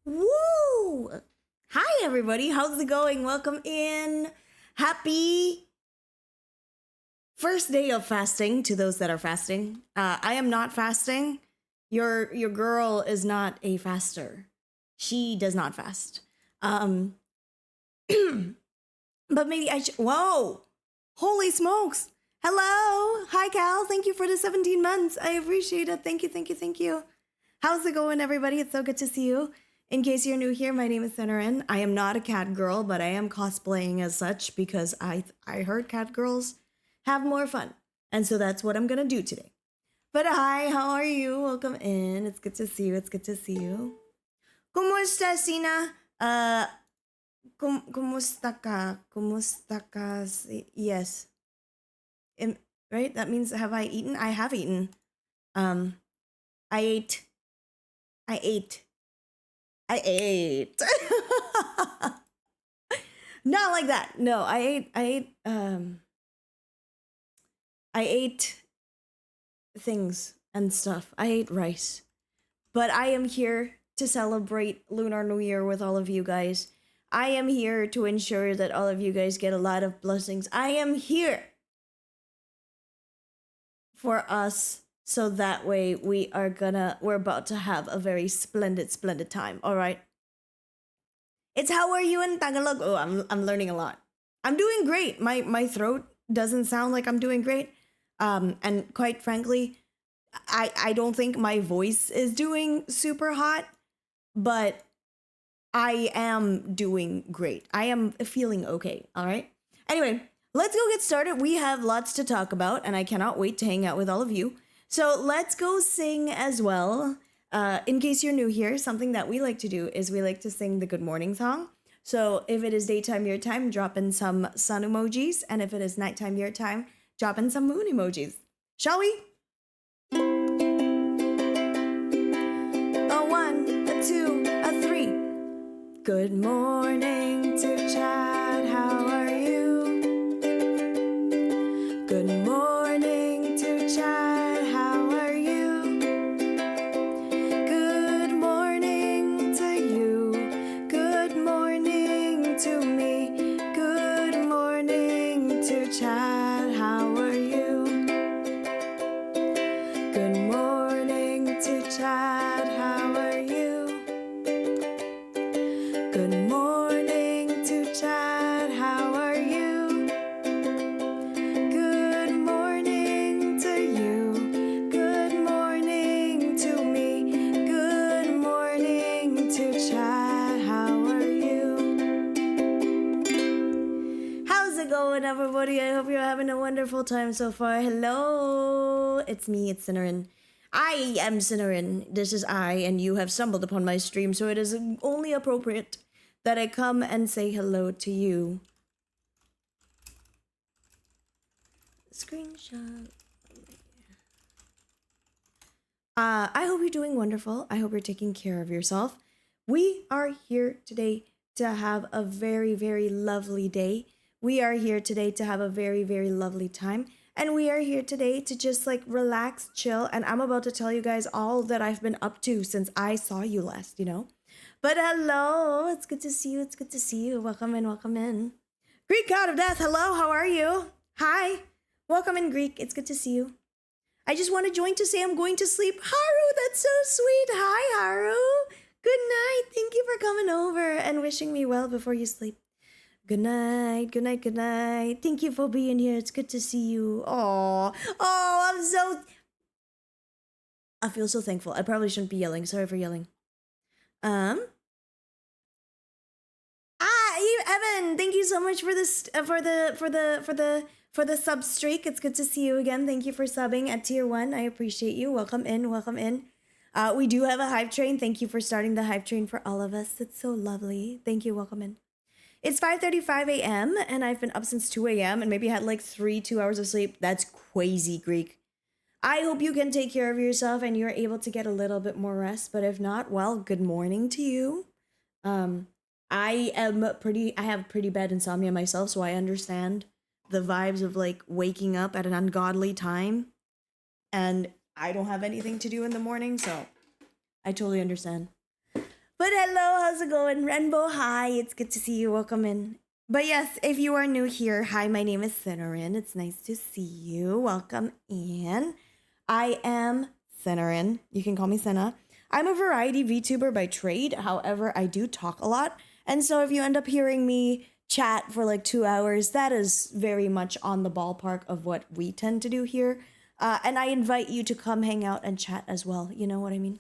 Woo! Hi, everybody. How's it going? Welcome in. Happy first day of fasting to those that are fasting. I am not fasting. Your girl is not a faster. She does not fast. But maybe I should. Whoa! Holy smokes! Hello! Hi, Cal. Thank you for the 17 months. I appreciate it. Thank you, thank you, thank you. How's it going, everybody? It's so good to see you. In case you're new here, my name is Lunar. I am not a cat girl, but I am cosplaying as such because I heard cat girls have more fun. And so that's what I'm going to do today. But hi, how are you? Welcome in. It's good to see you. It's good to see you. Kumusta, Sina? Kumusta ka? Kumusta ka? Yes. Right? That means have I eaten? I have eaten. I ate. Not like that. No, I ate things and stuff. I ate rice. But I am here to celebrate Lunar New Year with all of you guys. I am here to ensure that all of you guys get a lot of blessings. I am here for us so that way we're about to have a very splendid time, all right? It's how are you in Tagalog? Oh, I'm learning a lot. I'm doing great. My throat doesn't sound like I'm doing great. And quite frankly, I don't think my voice is doing super hot, but I am doing great. I am feeling okay, all right? Anyway, let's go get started. We have lots to talk about, and I cannot wait to hang out with all of you. So let's go sing as well. In case you're new here, something that we like to do is we like to sing the good morning song. So if it is daytime your time, drop in some sun emojis. And if it is nighttime your time, drop in some moon emojis. Shall we? A 1, a 2, a 3. Good morning to Chad, how are you? Good morning to Chad, how are you? Good morning to you. Good morning to me. Good morning to Chad, how are you? Good morning to Chad, how are you? Good morning to Chad, how are you? Good morning to you. Good morning to me. Good morning to Chad, how are you? How's it going, everybody? I hope you're having a wonderful time so far. Hello, it's me, it's Cinnamon. I am Cinnamon. This is I, and you have stumbled upon my stream, so it is only appropriate that I come and say hello to you. Screenshot. I hope you're doing wonderful. I hope you're taking care of yourself. We are here today to have a very, very lovely day. We are here today to have a very, very lovely time. And we are here today to just like relax, chill. And I'm about to tell you guys all that I've been up to since I saw you last, you know? But hello, it's good to see you. It's good to see you. Welcome in, welcome in. Greek God of Death, hello, how are you? Hi, welcome in, Greek. It's good to see you. I just want to join to say I'm going to sleep. Haru, that's so sweet. Hi, Haru. Good night. Thank you for coming over and wishing me well before you sleep. Good night, good night, good night. Thank you for being here. It's good to see you. Oh, I feel so thankful. I probably shouldn't be yelling. Sorry for yelling. Evan, thank you so much for this for the sub streak. It's good to see you again. Thank you for subbing at tier 1. I appreciate you. Welcome in, welcome in. We do have a hype train. Thank you for starting the hype train for all of us. It's so lovely. Thank you. Welcome in. It's 5:35 a.m. and I've been up since 2 a.m. and maybe had like 2 hours of sleep. That's crazy, Greek. I hope you can take care of yourself and you're able to get a little bit more rest. But if not, well, good morning to you. I have pretty bad insomnia myself, so I understand the vibes of like waking up at an ungodly time. And I don't have anything to do in the morning, so I totally understand. But But hello, how's it going? Rainbow, hi, it's good to see you. Welcome in. But yes, if you are new here, hi, my name is Cinnarine. It's nice to see you. Welcome in. I am Cinnarine. You can call me Cinna. I'm a variety VTuber by trade. However, I do talk a lot. And so if you end up hearing me chat for like 2 hours, that is very much on the ballpark of what we tend to do here. And I invite you to come hang out and chat as well. You know what I mean?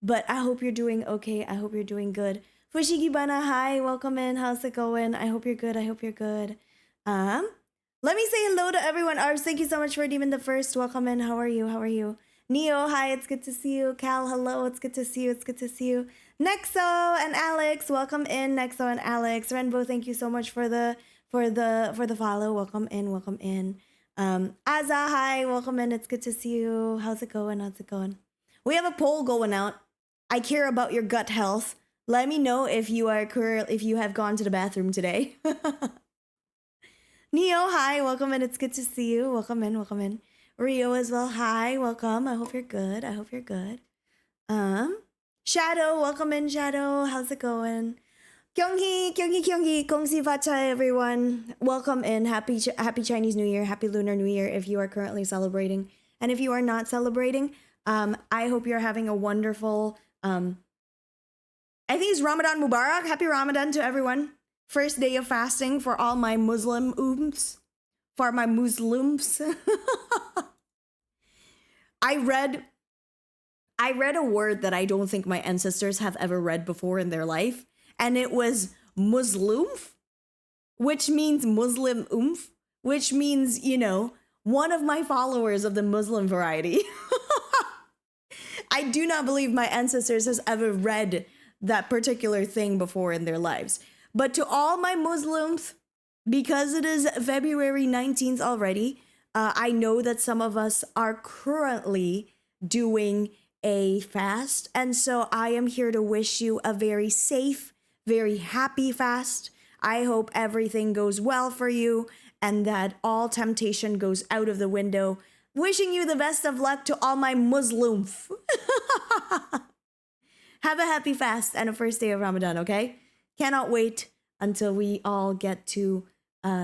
But I hope you're doing okay. I hope you're doing good. Fushigibana, hi, welcome in. How's it going? I hope you're good. I hope you're good. Let me say hello to everyone. Ars, thank you so much for redeeming the first. Welcome in. How are you? How are you? Neo, hi, it's good to see you. Cal, hello, it's good to see you. It's good to see you. Nexo and Alex, welcome in. Nexo and Alex. Renbo, thank you so much for the follow. Welcome in. Welcome in. Aza, hi, welcome in. It's good to see you. How's it going? How's it going? We have a poll going out. I care about your gut health. Let me know if you have gone to the bathroom today. Neo, hi, welcome in. It's good to see you. Welcome in, welcome in. Rio as well, hi, welcome. I hope you're good. I hope you're good. Shadow, welcome in, Shadow. How's it going? Kyunghi, Gongsi Facha, everyone. Welcome in. Happy Chinese New Year. Happy Lunar New Year if you are currently celebrating. And if you are not celebrating, I hope you're having a wonderful, I think it's Ramadan Mubarak. Happy Ramadan to everyone. First day of fasting for all my Muslims. For my Muslims. I read a word that I don't think my ancestors have ever read before in their life. And it was Muslim, which means Muslim which means, you know, one of my followers of the Muslim variety. I do not believe my ancestors has ever read that particular thing before in their lives. But to all my Muslims, because it is February 19th already, I know that some of us are currently doing a fast. And so I am here to wish you a very safe, very happy fast. I hope everything goes well for you and that all temptation goes out of the window. Wishing you the best of luck to all my Muslims. Have a happy fast and a first day of Ramadan, okay? Cannot wait until we all get to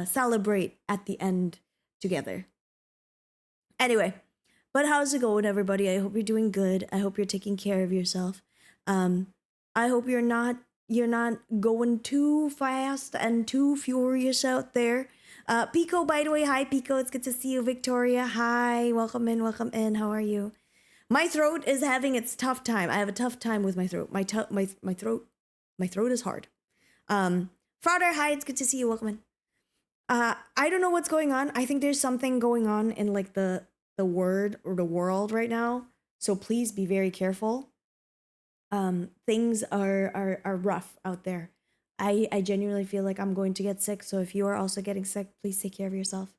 celebrate at the end together. Anyway, but how's it going, everybody? I hope you're doing good. I hope you're taking care of yourself. I hope you're not going too fast and too furious out there. Pico, by the way, hi Pico, it's good to see you. Victoria, hi, welcome in, welcome in. How are you? My throat is having its tough time. I have a tough time with my throat. My throat is hard. Frauder, hi, it's good to see you. Welcome in. I don't know what's going on. I think there's something going on in like the word or the world right now. So please be very careful. Things are rough out there. I genuinely feel like I'm going to get sick. So if you are also getting sick, please take care of yourself.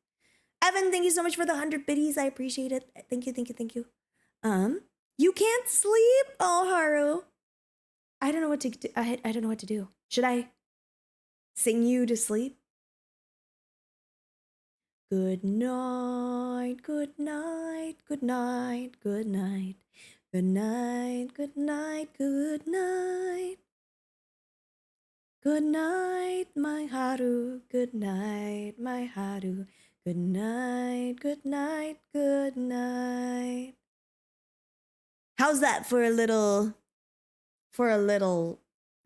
Evan, thank you so much for the 100 biddies. I appreciate it. Thank you, thank you, thank you. You can't sleep? Oh, Haru. I don't know what to do. I don't know what to do. Should I sing you to sleep? Good night, good night, good night, good night. Good night, good night, good night. Good night, my Haru. Good night, my Haru. Good night, good night, good night. How's that for a little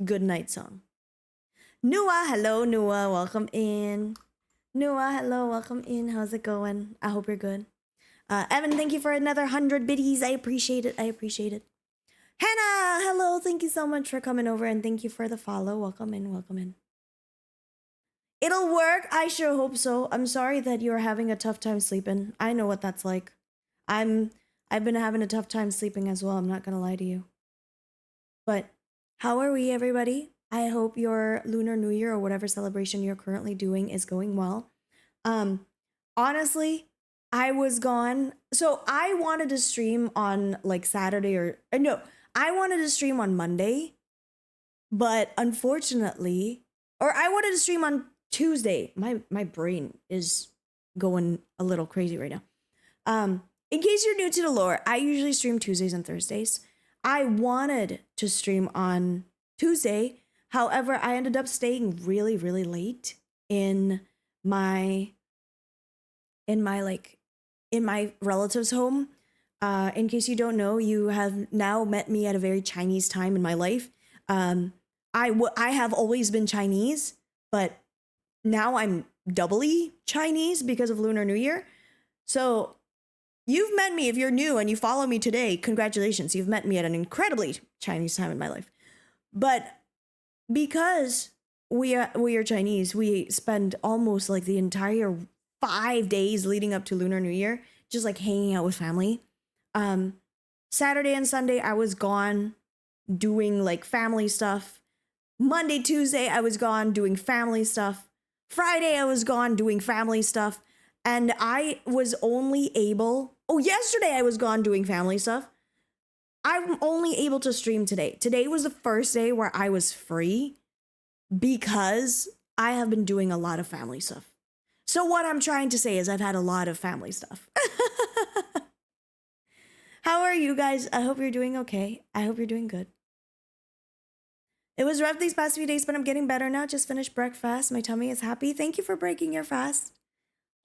good night song? Nua, hello, Nua, welcome in. Nua, hello, welcome in. How's it going? I hope you're good. Evan, thank you for another 100 biddies. I appreciate it. I appreciate it. Hannah, hello. Thank you so much for coming over and thank you for the follow. Welcome in. Welcome in. It'll work. I sure hope so. I'm sorry that you're having a tough time sleeping. I know what that's like. I've been having a tough time sleeping as well. I'm not going to lie to you. But how are we, everybody? I hope your Lunar New Year or whatever celebration you're currently doing is going well. Honestly, I was gone. So I wanted to stream on like Saturday I wanted to stream on Monday, but unfortunately, or I wanted to stream on Tuesday. My brain is going a little crazy right now. In case you're new to the lore, I usually stream Tuesdays and Thursdays. I wanted to stream on Tuesday. However, I ended up staying really, really late in my relative's home. In case you don't know, you have now met me at a very Chinese time in my life. I have always been Chinese, but now I'm doubly Chinese because of Lunar New Year. So you've met me. If you're new and you follow me today, congratulations. You've met me at an incredibly Chinese time in my life. But because we are Chinese, we spend almost like the entire 5 days leading up to Lunar New Year just like hanging out with family. Saturday and Sunday I was gone doing like family stuff. Monday, Tuesday I was gone doing family stuff. Friday I was gone doing family stuff. And I was only able, yesterday I was gone doing family stuff. I'm only able to stream today. Today was the first day where I was free because I have been doing a lot of family stuff. So what I'm trying to say is I've had a lot of family stuff. How are you guys? I hope you're doing okay. I hope you're doing good. It was rough these past few days, but I'm getting better now. Just finished breakfast. My tummy is happy. Thank you for breaking your fast.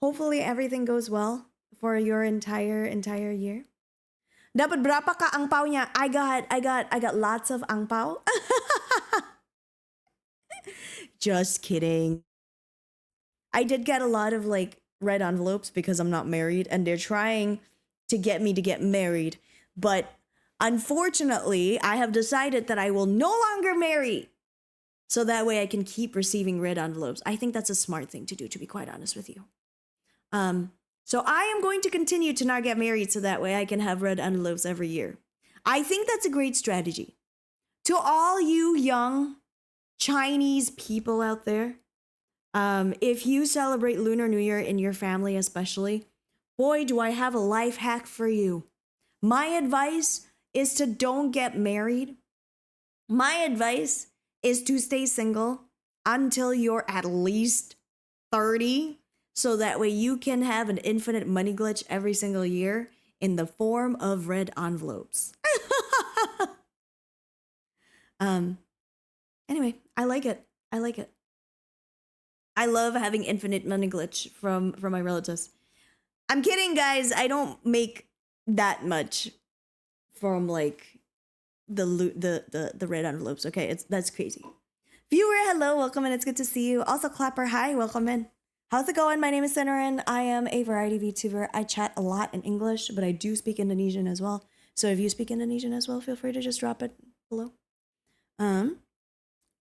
Hopefully everything goes well for your entire year. Dapat berapa ka angpao niya? I got lots of angpao. Just kidding. I did get a lot of like red envelopes because I'm not married and they're trying to get me to get married. But unfortunately, I have decided that I will no longer marry. So that way I can keep receiving red envelopes. I think that's a smart thing to do, to be quite honest with you. So I am going to continue to not get married so that way I can have red envelopes every year. I think that's a great strategy. To all you young Chinese people out there, if you celebrate Lunar New Year in your family especially, boy, do I have a life hack for you. My advice is to don't get married. My advice is to stay single until you're at least 30. So that way you can have an infinite money glitch every single year in the form of red envelopes. Anyway, I like it. I like it. I love having infinite money glitch from my relatives. I'm kidding, guys. I don't make that much from like the red envelopes. Okay, that's crazy. Viewer, hello, welcome in. It's good to see you. Also, Clapper, hi, welcome in. How's it going? My name is Sinorin. I am a variety VTuber. I chat a lot in English, but I do speak Indonesian as well. So if you speak Indonesian as well, feel free to just drop it below.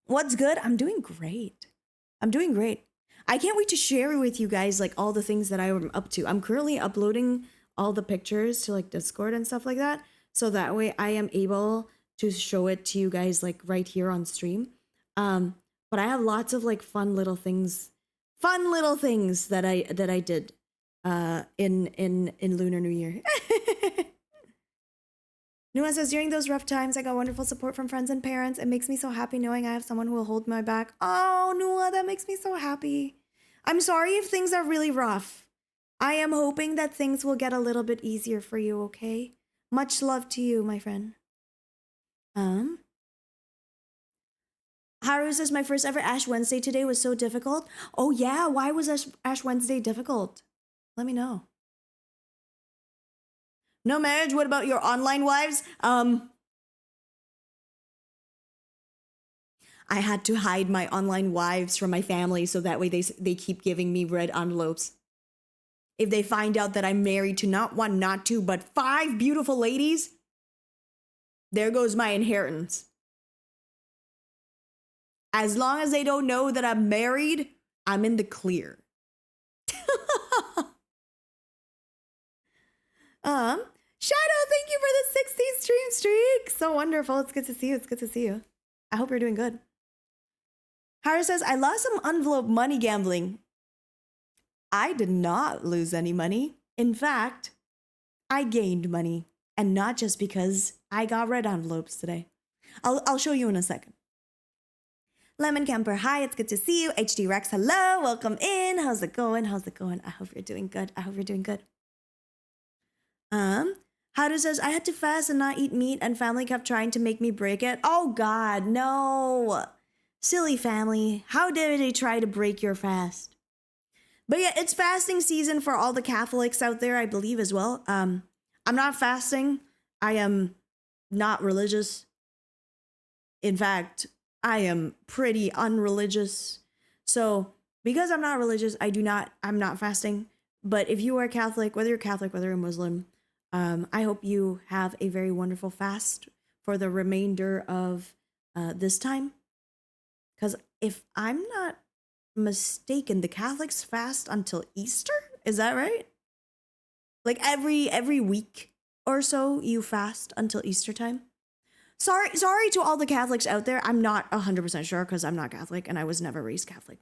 What's good? I'm doing great. I'm doing great. I can't wait to share with you guys like all the things that I'm up to. I'm currently uploading all the pictures to like Discord and stuff like that. So that way I am able to show it to you guys like right here on stream. But I have lots of like fun little things that I did in Lunar New Year. Nuan says, during those rough times, I got wonderful support from friends and parents. It makes me so happy knowing I have someone who will hold my back. Oh, Nua, that makes me so happy. I'm sorry if things are really rough. I am hoping that things will get a little bit easier for you, okay? Much love to you, my friend. Haru says, my first ever Ash Wednesday today was so difficult. Oh yeah, why was Ash Wednesday difficult? Let me know. No marriage, what about your online wives? I had to hide my online wives from my family so that way they keep giving me red envelopes. If they find out that I'm married to not one, not two, but 5 beautiful ladies, there goes my inheritance. As long as they don't know that I'm married, I'm in the clear. Shadow, thank you for the 60 stream streak. So wonderful. It's good to see you. It's good to see you. I hope you're doing good. Harris says, I lost some envelope money gambling. I did not lose any money. In fact, I gained money. And not just because I got red envelopes today. I'll show you in a second. Lemon Camper, hi, it's good to see you. HD Rex, hello, welcome in. How's it going? How's it going? I hope you're doing good. I hope you're doing good. How does says I had to fast and not eat meat, and family kept trying to make me break it. Oh God, no, silly family! How dare they try to break your fast? But yeah, it's fasting season for all the Catholics out there, I believe as well. I'm not fasting. I am not religious. In fact, I am pretty unreligious. So because I'm not religious, I'm not fasting. But if you are Catholic, whether you're Muslim, I hope you have a very wonderful fast for the remainder of this time. Because if I'm not mistaken, the Catholics fast until Easter. Is that right? Like every week or so, you fast until Easter time. Sorry to all the Catholics out there. I'm not 100% sure because I'm not Catholic and I was never raised Catholic.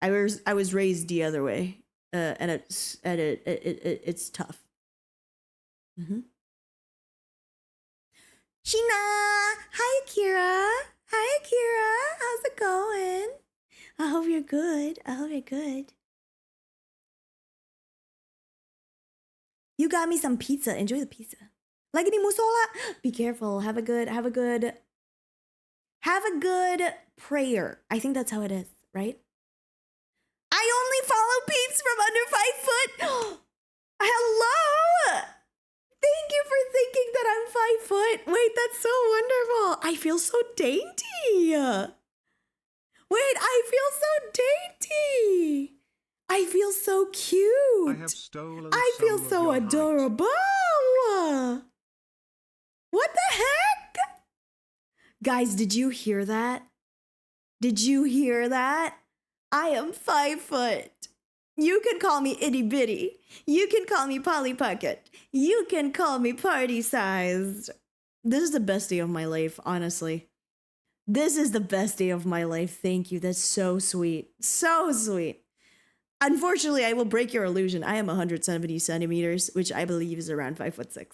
I was raised the other way, and it's tough. Mm-hmm. Sheena, hi Akira. Hi Akira, how's it going? I hope you're good. You got me some pizza. Enjoy the pizza. Lagi ni musola. Be careful. Have a good prayer. I think that's how it is, right? I only follow peeps from under 5 foot. Hello. Thank you for thinking that I'm 5 foot. Wait, that's so wonderful. I feel so dainty. Wait, I feel so dainty. I feel so cute. I feel so adorable. What the heck? Guys, did you hear that? Did you hear that? I am 5 foot. You can call me itty bitty. You can call me Polly Pocket. You can call me party sized. This is the best day of my life, honestly. This is the best day of my life. Thank you. That's so sweet. So sweet. Unfortunately, I will break your illusion. I am 170 centimeters, which I believe is around 5'6".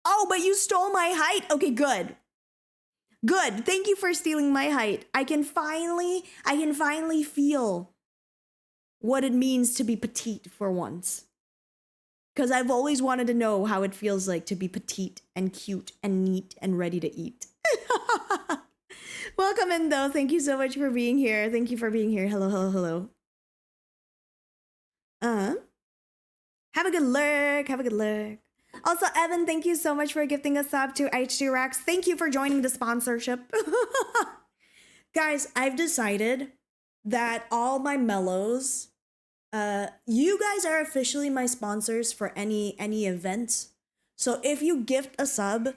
Oh, but you stole my height. Okay, good. Good. Thank you for stealing my height. I can finally feel what it means to be petite for once. Because I've always wanted to know how it feels like to be petite and cute and neat and ready to eat. Welcome in, though. Thank you so much for being here. Thank you for being here. Hello, hello, hello. Have a good lurk. Have a good lurk. Also, Evan, thank you so much for gifting a sub to H2 Rex. Thank you for joining the sponsorship. Guys, I've decided that all my mellows, you guys are officially my sponsors for any events. So if you gift a sub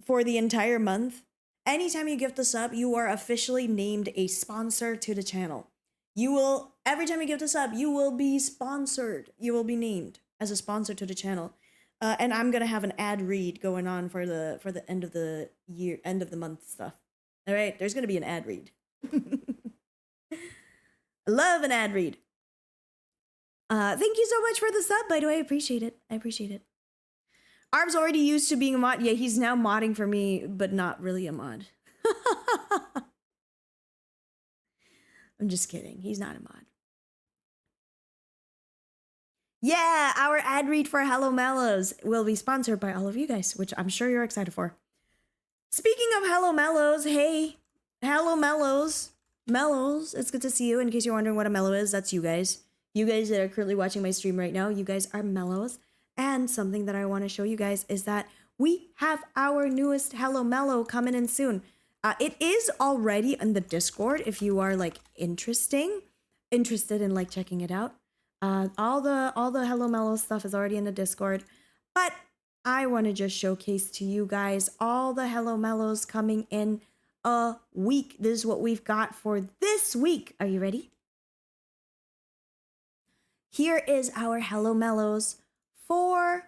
for the entire month, anytime you gift a sub, you are officially named a sponsor to the channel. You will, every time you gift a sub, you will be sponsored. You will be named as a sponsor to the channel. And I'm gonna have an ad read going on for the end of the year, end of the month stuff. All right, there's gonna be an ad read. I love an ad read. Thank you so much for the sub, by the way. I appreciate it. I appreciate it. Arb's already used to being a mod. Yeah, he's now modding for me, but not really a mod. I'm just kidding. He's not a mod. Yeah, our ad read for Hello Mellows will be sponsored by all of you guys, which I'm sure you're excited for. Speaking of Hello Mellows, hey, Hello Mellows. Mellows, it's good to see you. In case you're wondering what a mellow is, that's you guys. You guys that are currently watching my stream right now, you guys are mellows. And something that I want to show you guys is that we have our newest Hello Mellow coming in soon. It is already in the Discord if you are like interested in like checking it out. All the Hello Mellow stuff is already in the Discord, but I want to just showcase to you guys all the Hello Mellows coming in a week. This is what we've got for this week. Are you ready? Here is our Hello Mellows for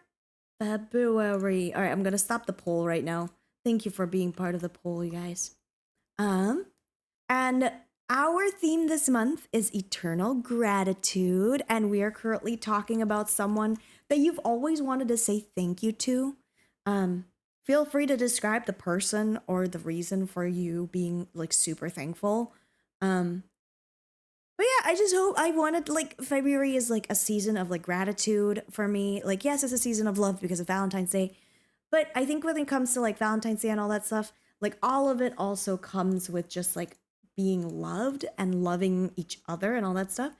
February. All right, I'm gonna stop the poll right now. Thank you for being part of the poll, you guys. And our theme this month is eternal gratitude, and we are currently talking about someone that you've always wanted to say thank you to. Feel free to describe the person or the reason for you being like super thankful. But yeah, I just hope I wanted like February is like a season of like gratitude for me. Like, yes, it's a season of love because of Valentine's Day. But I think when it comes to like Valentine's Day and all that stuff, like all of it also comes with just like being loved and loving each other and all that stuff.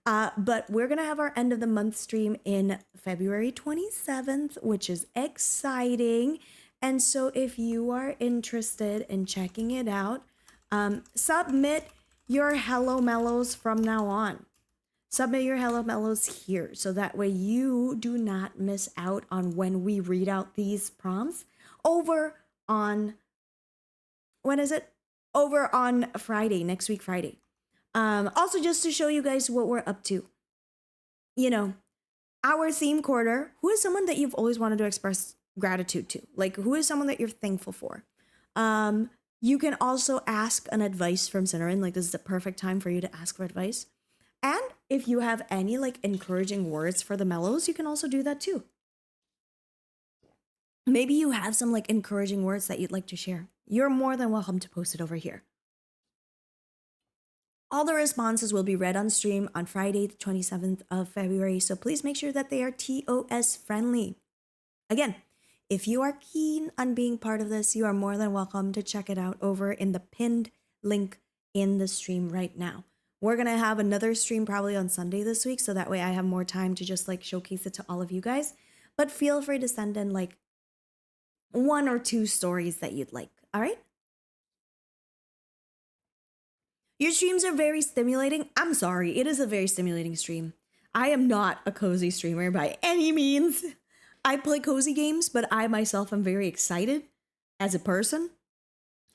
But we're gonna have our end of the month stream in February 27th, which is exciting. And so if you are interested in checking it out, submit your Hello Mellows from now on. Submit your Hello Mellows here so that way you do not miss out on when we read out these prompts over on, when is it? Over on Friday, next week, Friday. Also, just to show you guys what we're up to, you know, our theme quarter, who is someone that you've always wanted to express gratitude to? Like, who is someone that you're thankful for? You can also ask an advice from Cinnamon. Like, this is the perfect time for you to ask for advice. And if you have any like encouraging words for the mellows, you can also do that too. Maybe you have some like encouraging words that you'd like to share. You're more than welcome to post it over here. All the responses will be read on stream on Friday, the 27th of February, so please make sure that they are TOS friendly. Again, if you are keen on being part of this, you are more than welcome to check it out over in the pinned link in the stream right now. We're going to have another stream probably on Sunday this week, so that way I have more time to just like showcase it to all of you guys. But feel free to send in like 1 or 2 stories that you'd like, all right? Your streams are very stimulating. I'm sorry, it is a very stimulating stream. I am not a cozy streamer by any means. I play cozy games, but I myself am very excited as a person.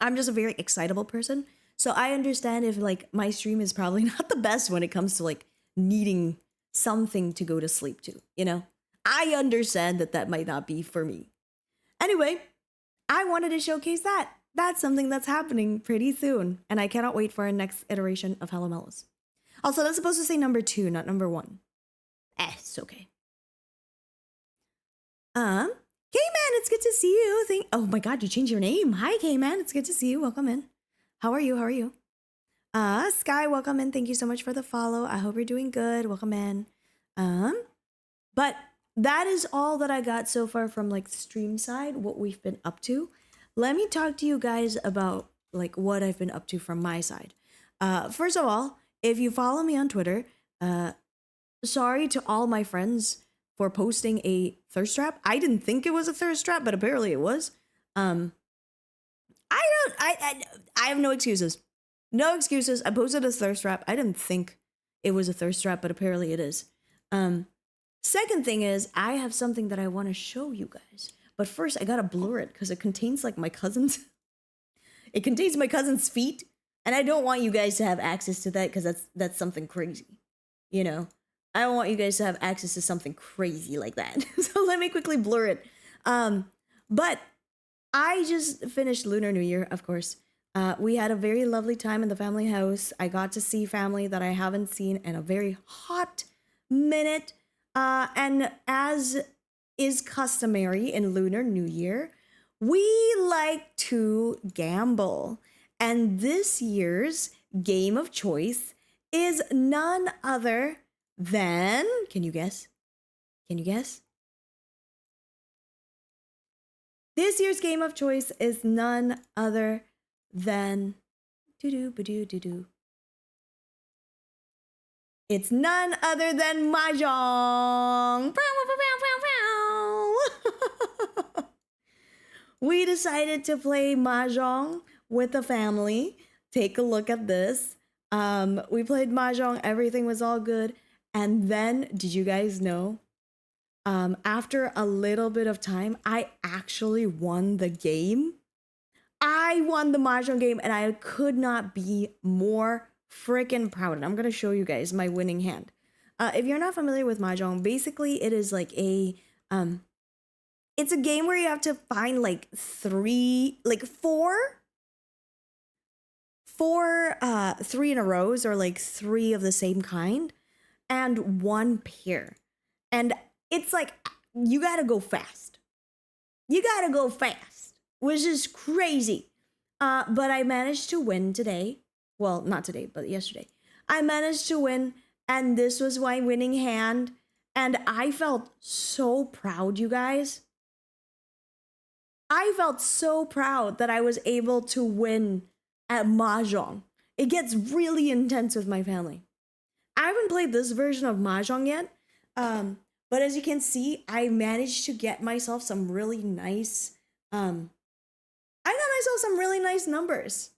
I'm just a very excitable person. So I understand if like my stream is probably not the best when it comes to like needing something to go to sleep to, you know? I understand that that might not be for me. Anyway, I wanted to showcase that. That's something that's happening pretty soon, and I cannot wait for our next iteration of Hello Mellows. Also, that's supposed to say number 2, not number 1. It's okay. K-Man, it's good to see you. Oh my god, you changed your name. Hi, K-Man, it's good to see you. Welcome in. How are you? How are you? Sky, welcome in. Thank you so much for the follow. I hope you're doing good. Welcome in. But that is all that I got so far from like the stream side, what we've been up to. Let me talk to you guys about like what I've been up to from my side. First of all, if you follow me on Twitter, sorry to all my friends for posting a thirst trap. I didn't think it was a thirst trap, but apparently it was. I have no excuses. No excuses. I posted a thirst trap. I didn't think it was a thirst trap, but apparently it is. Second thing is, I have something that I want to show you guys. But first, I gotta blur it because it contains like my cousin's. It contains my cousin's feet, and I don't want you guys to have access to that because that's something crazy, you know. I don't want you guys to have access to something crazy like that. So let me quickly blur it. But I just finished Lunar New Year, of course. We had a very lovely time in the family house. I got to see family that I haven't seen in a very hot minute. And as is customary in Lunar New Year, we like to gamble. And this year's game of choice is none other than, can you guess? Can you guess? This year's game of choice is none other than it's none other than Mahjong. We decided to play Mahjong with the family. Take a look at this. We played Mahjong. Everything was all good. And then, did you guys know? After a little bit of time, I actually won the game. I won the Mahjong game, and I could not be more freaking proud. And I'm going to show you guys my winning hand. If you're not familiar with Mahjong, basically it is like a it's a game where you have to find like four 3 in a rows, or like 3 of the same kind, and 1 pair. And it's like you got to go fast. You got to go fast, which is crazy. But I managed to win today. Well, not today, but yesterday. I managed to win, and this was my winning hand. And I felt so proud, you guys. I felt so proud that I was able to win at Mahjong. It gets really intense with my family. I haven't played this version of Mahjong yet, but as you can see, I managed to get myself some really nice, I got myself some really nice numbers.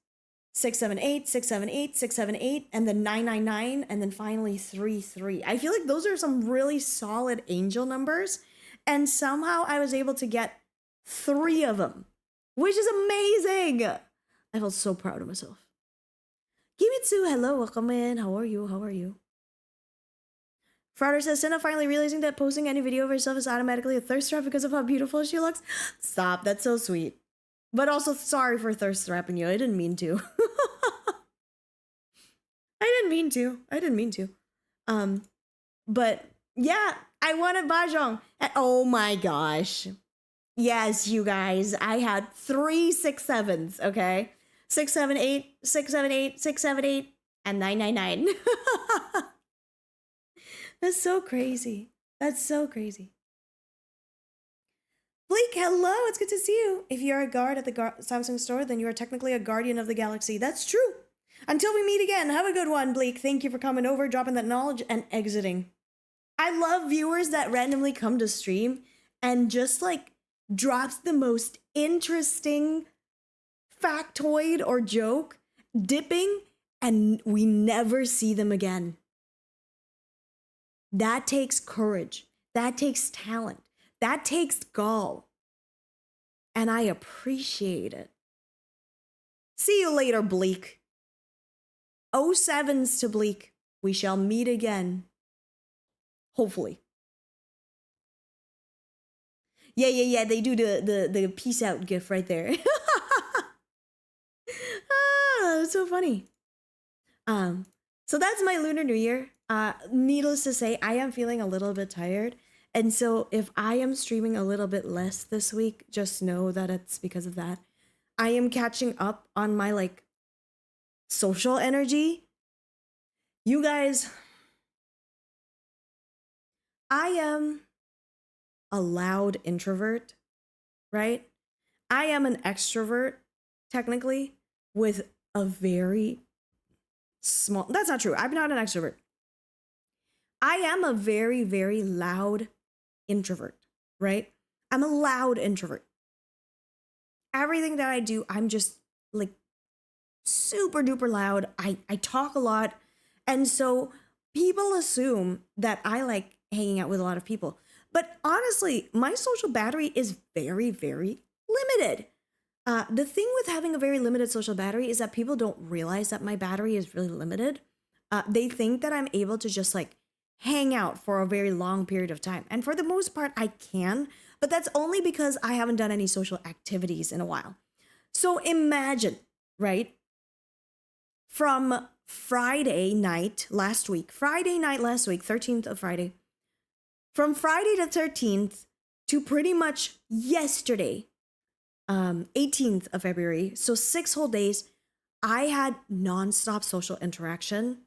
678, 678, 678, and then 999, and then finally 33. I feel like those are some really solid angel numbers, and somehow I was able to get 3 of them, which is amazing. I felt so proud of myself. Kimitsu, hello, welcome in. How are you? How are you? Frauder says, Senna finally realizing that posting any video of herself is automatically a thirst trap because of how beautiful she looks. Stop, that's so sweet. But also, sorry for thirst trapping you. I didn't mean to. I didn't mean to. But yeah, I won at Mahjong. Oh my gosh. Yes, you guys, I had 3 6-7s, okay? 678, 678, 678, and 999. That's so crazy. That's so crazy. Bleak, hello, it's good to see you. If you're a guard at the Samsung store, then you are technically a guardian of the galaxy. That's true. Until we meet again, have a good one, Bleak. Thank you for coming over, dropping that knowledge, and exiting. I love viewers that randomly come to stream and just like drops the most interesting factoid or joke, dipping, and we never see them again. That takes courage. That takes talent. That takes gall. And I appreciate it. See you later, Bleak. 07s to Bleak. We shall meet again. Hopefully. Yeah. They do the peace out gif right there. That's so funny. So that's my Lunar New Year. Needless to say, I am feeling a little bit tired. And so if I am streaming a little bit less this week, just know that it's because of that. I am catching up on my like social energy. You guys, I am a loud introvert, right? I am an extrovert, technically, with a very small, that's not true. I'm not an extrovert. I am a very, very loud introvert, right? I'm a loud introvert. Everything that I do, I'm just like super duper loud. I talk a lot. And so people assume that I like hanging out with a lot of people. But honestly, my social battery is very, very limited. The thing with having a very limited social battery is that people don't realize that my battery is really limited. They think that I'm able to just like hang out for a very long period of time. And for the most part, I can, but that's only because I haven't done any social activities in a while. So imagine, right? From Friday night last week, 13th of Friday, from Friday to 13th to pretty much yesterday, 18th of February, so 6 whole days, I had nonstop social interaction,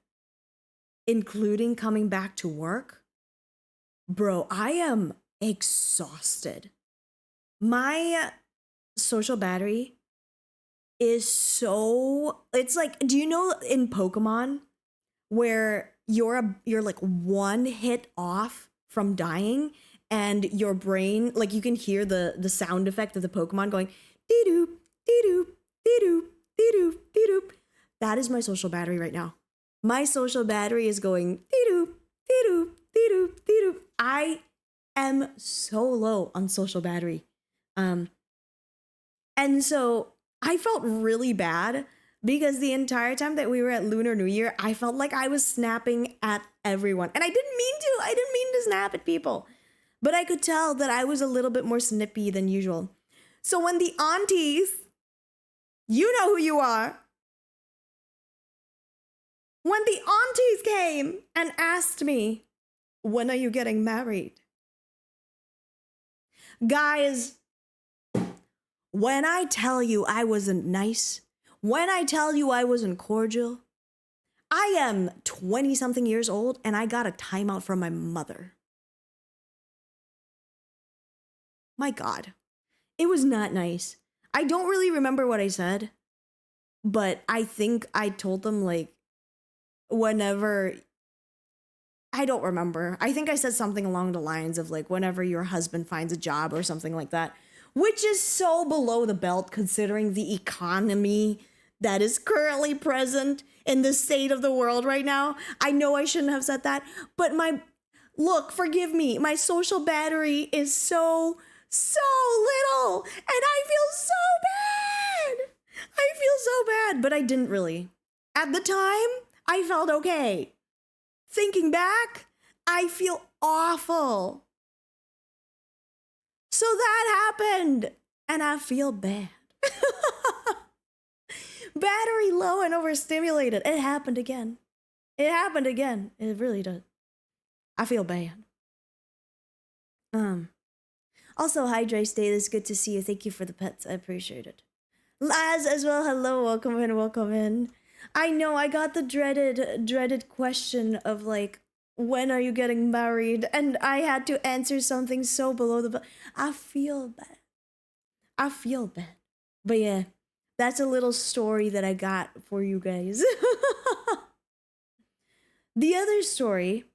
including coming back to work. Bro, I am exhausted. My social battery is so, it's like, do you know in Pokemon where you're like 1 hit off from dying and your brain, like you can hear the sound effect of the Pokemon going dee-doop, dee-doop, dee-doop, dee-doop, dee-doop. That is my social battery right now. My social battery is going dee-doop, dee-doop, dee-doop, dee-doop. I am so low on social battery. And so I felt really bad because the entire time that we were at Lunar New Year, I felt like I was snapping at everyone. And I didn't mean to. I didn't mean to snap at people. But I could tell that I was a little bit more snippy than usual. So when the aunties, you know who you are, when the aunties came and asked me, when are you getting married? Guys, when I tell you I wasn't nice, when I tell you I wasn't cordial, I am 20 something years old and I got a timeout from my mother. My God. It was not nice. I don't really remember what I said, but I think I told them like whenever, I don't remember. I think I said something along the lines of like whenever your husband finds a job or something like that, which is so below the belt considering the economy that is currently present in the state of the world right now. I know I shouldn't have said that, but look, forgive me, my social battery is so little and I feel so bad. I feel so bad, but I didn't really. At the time, I felt okay. Thinking back, I feel awful. So that happened, and I feel bad. Battery low and overstimulated. It happened again. It happened again. It really did. I feel bad. Also, hi Dre Stay. It's good to see you. Thank you for the pets. I appreciate it. Laz as well. Hello. Welcome in. Welcome in. I know I got the dreaded question of like, when are you getting married? And I had to answer something so below the belt. I feel bad. I feel bad. But yeah, that's a little story that I got for you guys. The other story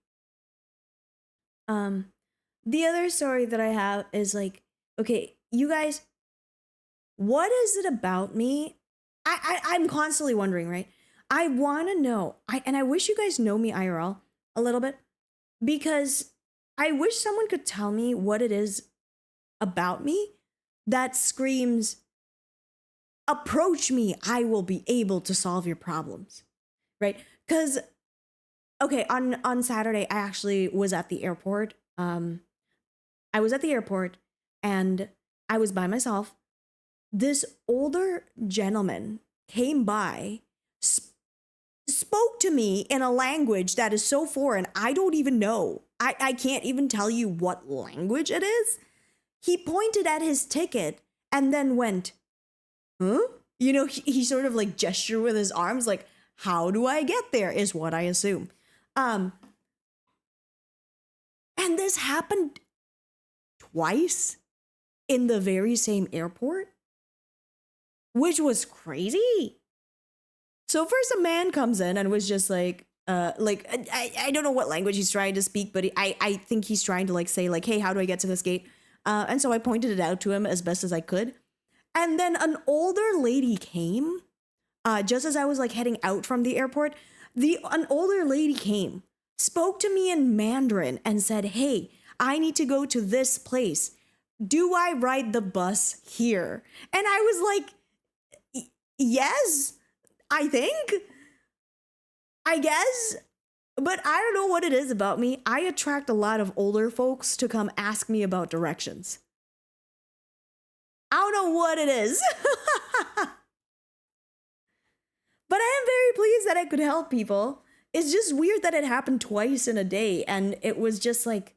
that I have is like, okay, you guys, what is it about me? I'm constantly wondering, right? I want to know. And I wish you guys know me IRL a little bit, because I wish someone could tell me what it is about me that screams, approach me, I will be able to solve your problems, right? Because, okay, on Saturday, I actually was at the airport. I was at the airport and I was by myself. This older gentleman came by, spoke to me in a language that is so foreign, I don't even know. I can't even tell you what language it is. He pointed at his ticket and then went, huh? You know, he sort of like gestured with his arms, like, how do I get there, is what I assume. And this happened twice in the very same airport, which was crazy. So first a man comes in and was just like I don't know what language he's trying to speak, but I think he's trying to like say like, hey, how do I get to this gate? And so I pointed it out to him as best as I could. And then an older lady came, just as I was like heading out from the airport. An older lady came, spoke to me in Mandarin and said, hey, I need to go to this place. Do I ride the bus here? And I was like, yes, I think. I guess. But I don't know what it is about me. I attract a lot of older folks to come ask me about directions. I don't know what it is. But I am very pleased that I could help people. It's just weird that it happened twice in a day. And it was just like,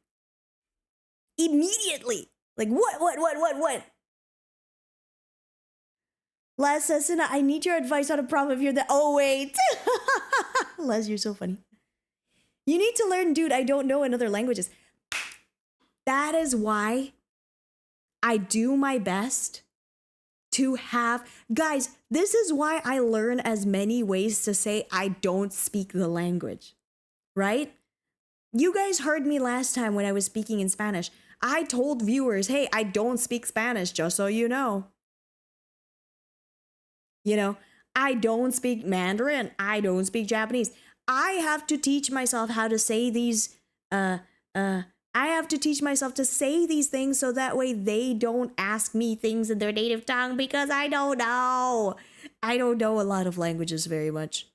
immediately. Like, what? Les says, I need your advice on a problem if you're the... Oh, wait. Les, you're so funny. You need to learn, dude, I don't know in other languages. That is why I do my best to have... Guys, this is why I learn as many ways to say I don't speak the language, right? You guys heard me last time when I was speaking in Spanish. I told viewers, hey, I don't speak Spanish, just so you know. You know, I don't speak Mandarin. I don't speak Japanese. I have to teach myself how to say these, I have to teach myself to say these things so that way they don't ask me things in their native tongue because I don't know. I don't know a lot of languages very much.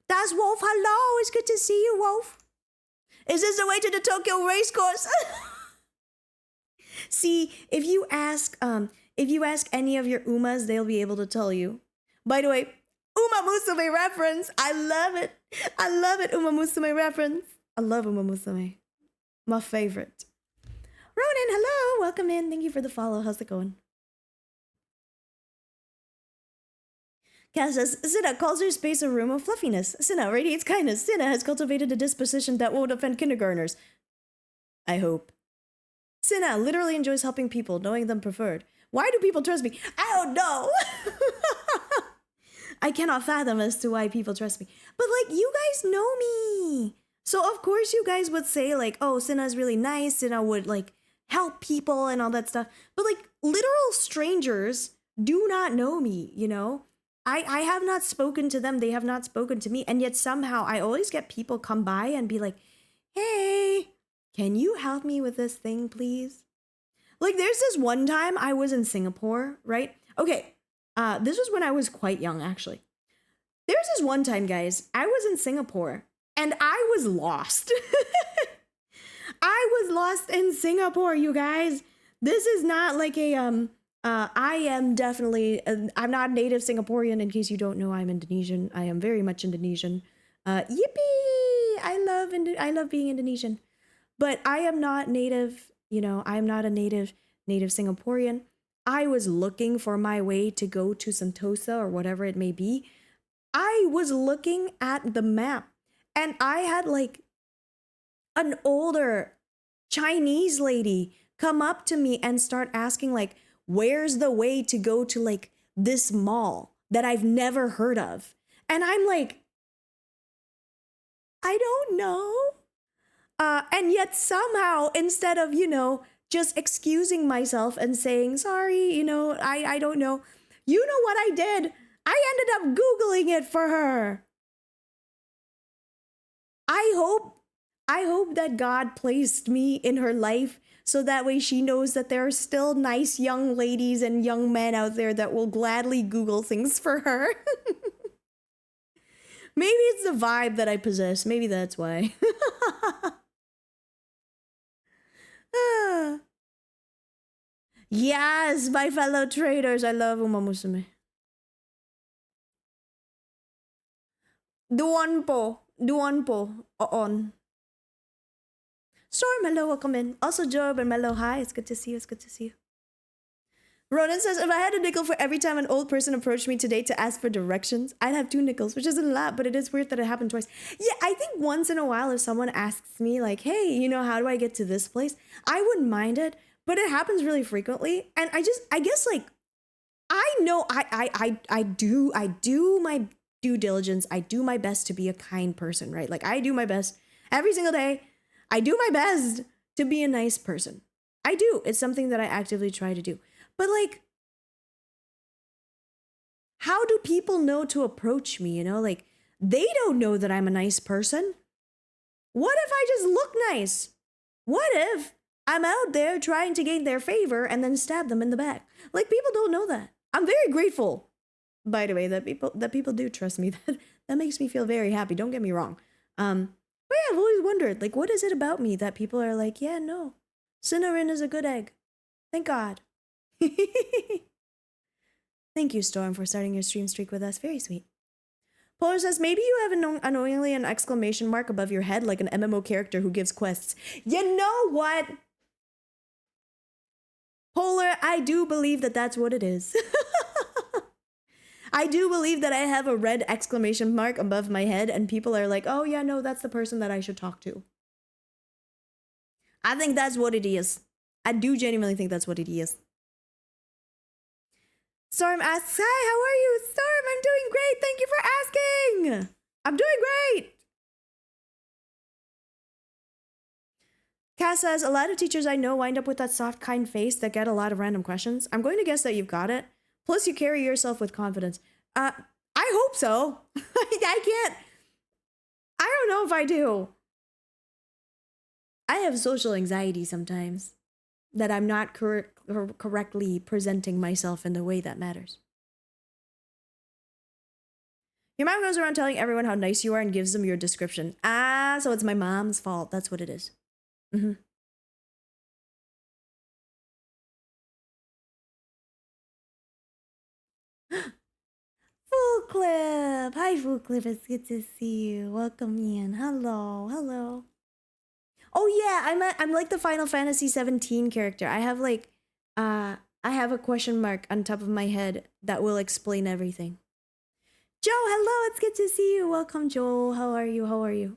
That's Wolf. Hello. It's good to see you, Wolf. Is this the way to the Tokyo race course? See, if you ask any of your Umas, they'll be able to tell you. By the way, Uma Musume reference. I love it. I love it, Uma Musume reference. I love Uma Musume. My favorite. Ronan, hello. Welcome in. Thank you for the follow. How's it going? Cass says, Cinna calls her space a room of fluffiness. Cinna radiates kindness. Cinna has cultivated a disposition that won't offend kindergartners. I hope. Cinna literally enjoys helping people, knowing them preferred. Why do people trust me? I don't know. I cannot fathom as to why people trust me. But like, you guys know me. So of course you guys would say like, oh, Cinna's really nice. Cinna would like help people and all that stuff. But like literal strangers do not know me, you know? I have not spoken to them. They have not spoken to me. And yet somehow I always get people come by and be like, hey, can you help me with this thing, please? Like there's this one time I was in Singapore, right? Okay, this was when I was quite young, actually. There's this one time, guys, I was in Singapore and I was lost. I was lost in Singapore, you guys. This is not like a, I am definitely, I'm not native Singaporean. In case you don't know, I'm Indonesian. I am very much Indonesian. Yippee! I love being Indonesian. But I am not native, you know, I am not a native Singaporean. I was looking for my way to go to Sentosa or whatever it may be. I was looking at the map and I had like an older Chinese lady come up to me and start asking like, where's the way to go to like this mall that I've never heard of? And I'm like, I don't know. And yet somehow, instead of, you know, just excusing myself and saying, sorry, you know, I don't know. You know what I did? I ended up Googling it for her. I hope that God placed me in her life so that way she knows that there are still nice young ladies and young men out there that will gladly Google things for her. Maybe it's the vibe that I possess. Maybe that's why. Yes, my fellow traders. I love Uma Musume. Duan po. On. Storm, hello, welcome in. Also, Job and Mello, hi. It's good to see you. It's good to see you. Ronan says, if I had a nickel for every time an old person approached me today to ask for directions, I'd have 2 nickels, which isn't a lot, but it is weird that it happened twice. Yeah, I think once in a while, if someone asks me like, hey, you know, how do I get to this place? I wouldn't mind it, but it happens really frequently. And I guess like, I know I do my due diligence. I do my best to be a kind person, right? Like I do my best every single day. I do my best to be a nice person. I do. It's something that I actively try to do. But like, how do people know to approach me? You know, like they don't know that I'm a nice person. What if I just look nice? What if I'm out there trying to gain their favor and then stab them in the back? Like people don't know that. I'm very grateful, by the way, that people do trust me. That makes me feel very happy. Don't get me wrong. But yeah, I've always wondered, like, what is it about me that people are like, yeah, no, Cinnarin is a good egg. Thank God. Thank you, Storm, for starting your stream streak with us. Very sweet. Polar says, maybe you have annoyingly an exclamation mark above your head like an MMO character who gives quests. You know what? Polar, I do believe that that's what it is. I do believe that I have a red exclamation mark above my head and people are like, oh yeah, no, that's the person that I should talk to. I think that's what it is. I do genuinely think that's what it is. Storm asks, hi, how are you? Storm, I'm doing great. Thank you for asking. I'm doing great. Cass says, a lot of teachers I know wind up with that soft, kind face that get a lot of random questions. I'm going to guess that you've got it. Plus, you carry yourself with confidence. I hope so. I can't. I don't know if I do. I have social anxiety sometimes. That I'm not correctly presenting myself in the way that matters. Your mom goes around telling everyone how nice you are and gives them your description. Ah, so it's my mom's fault. That's what it is. Mm-hmm. Full Clip! Hi, Full Clip. It's good to see you. Welcome in. Hello. Hello. Oh yeah, I'm like the Final Fantasy 17 character. I have like I have a question mark on top of my head that will explain everything. Joe, hello, it's good to see you. Welcome, Joel. How are you? How are you?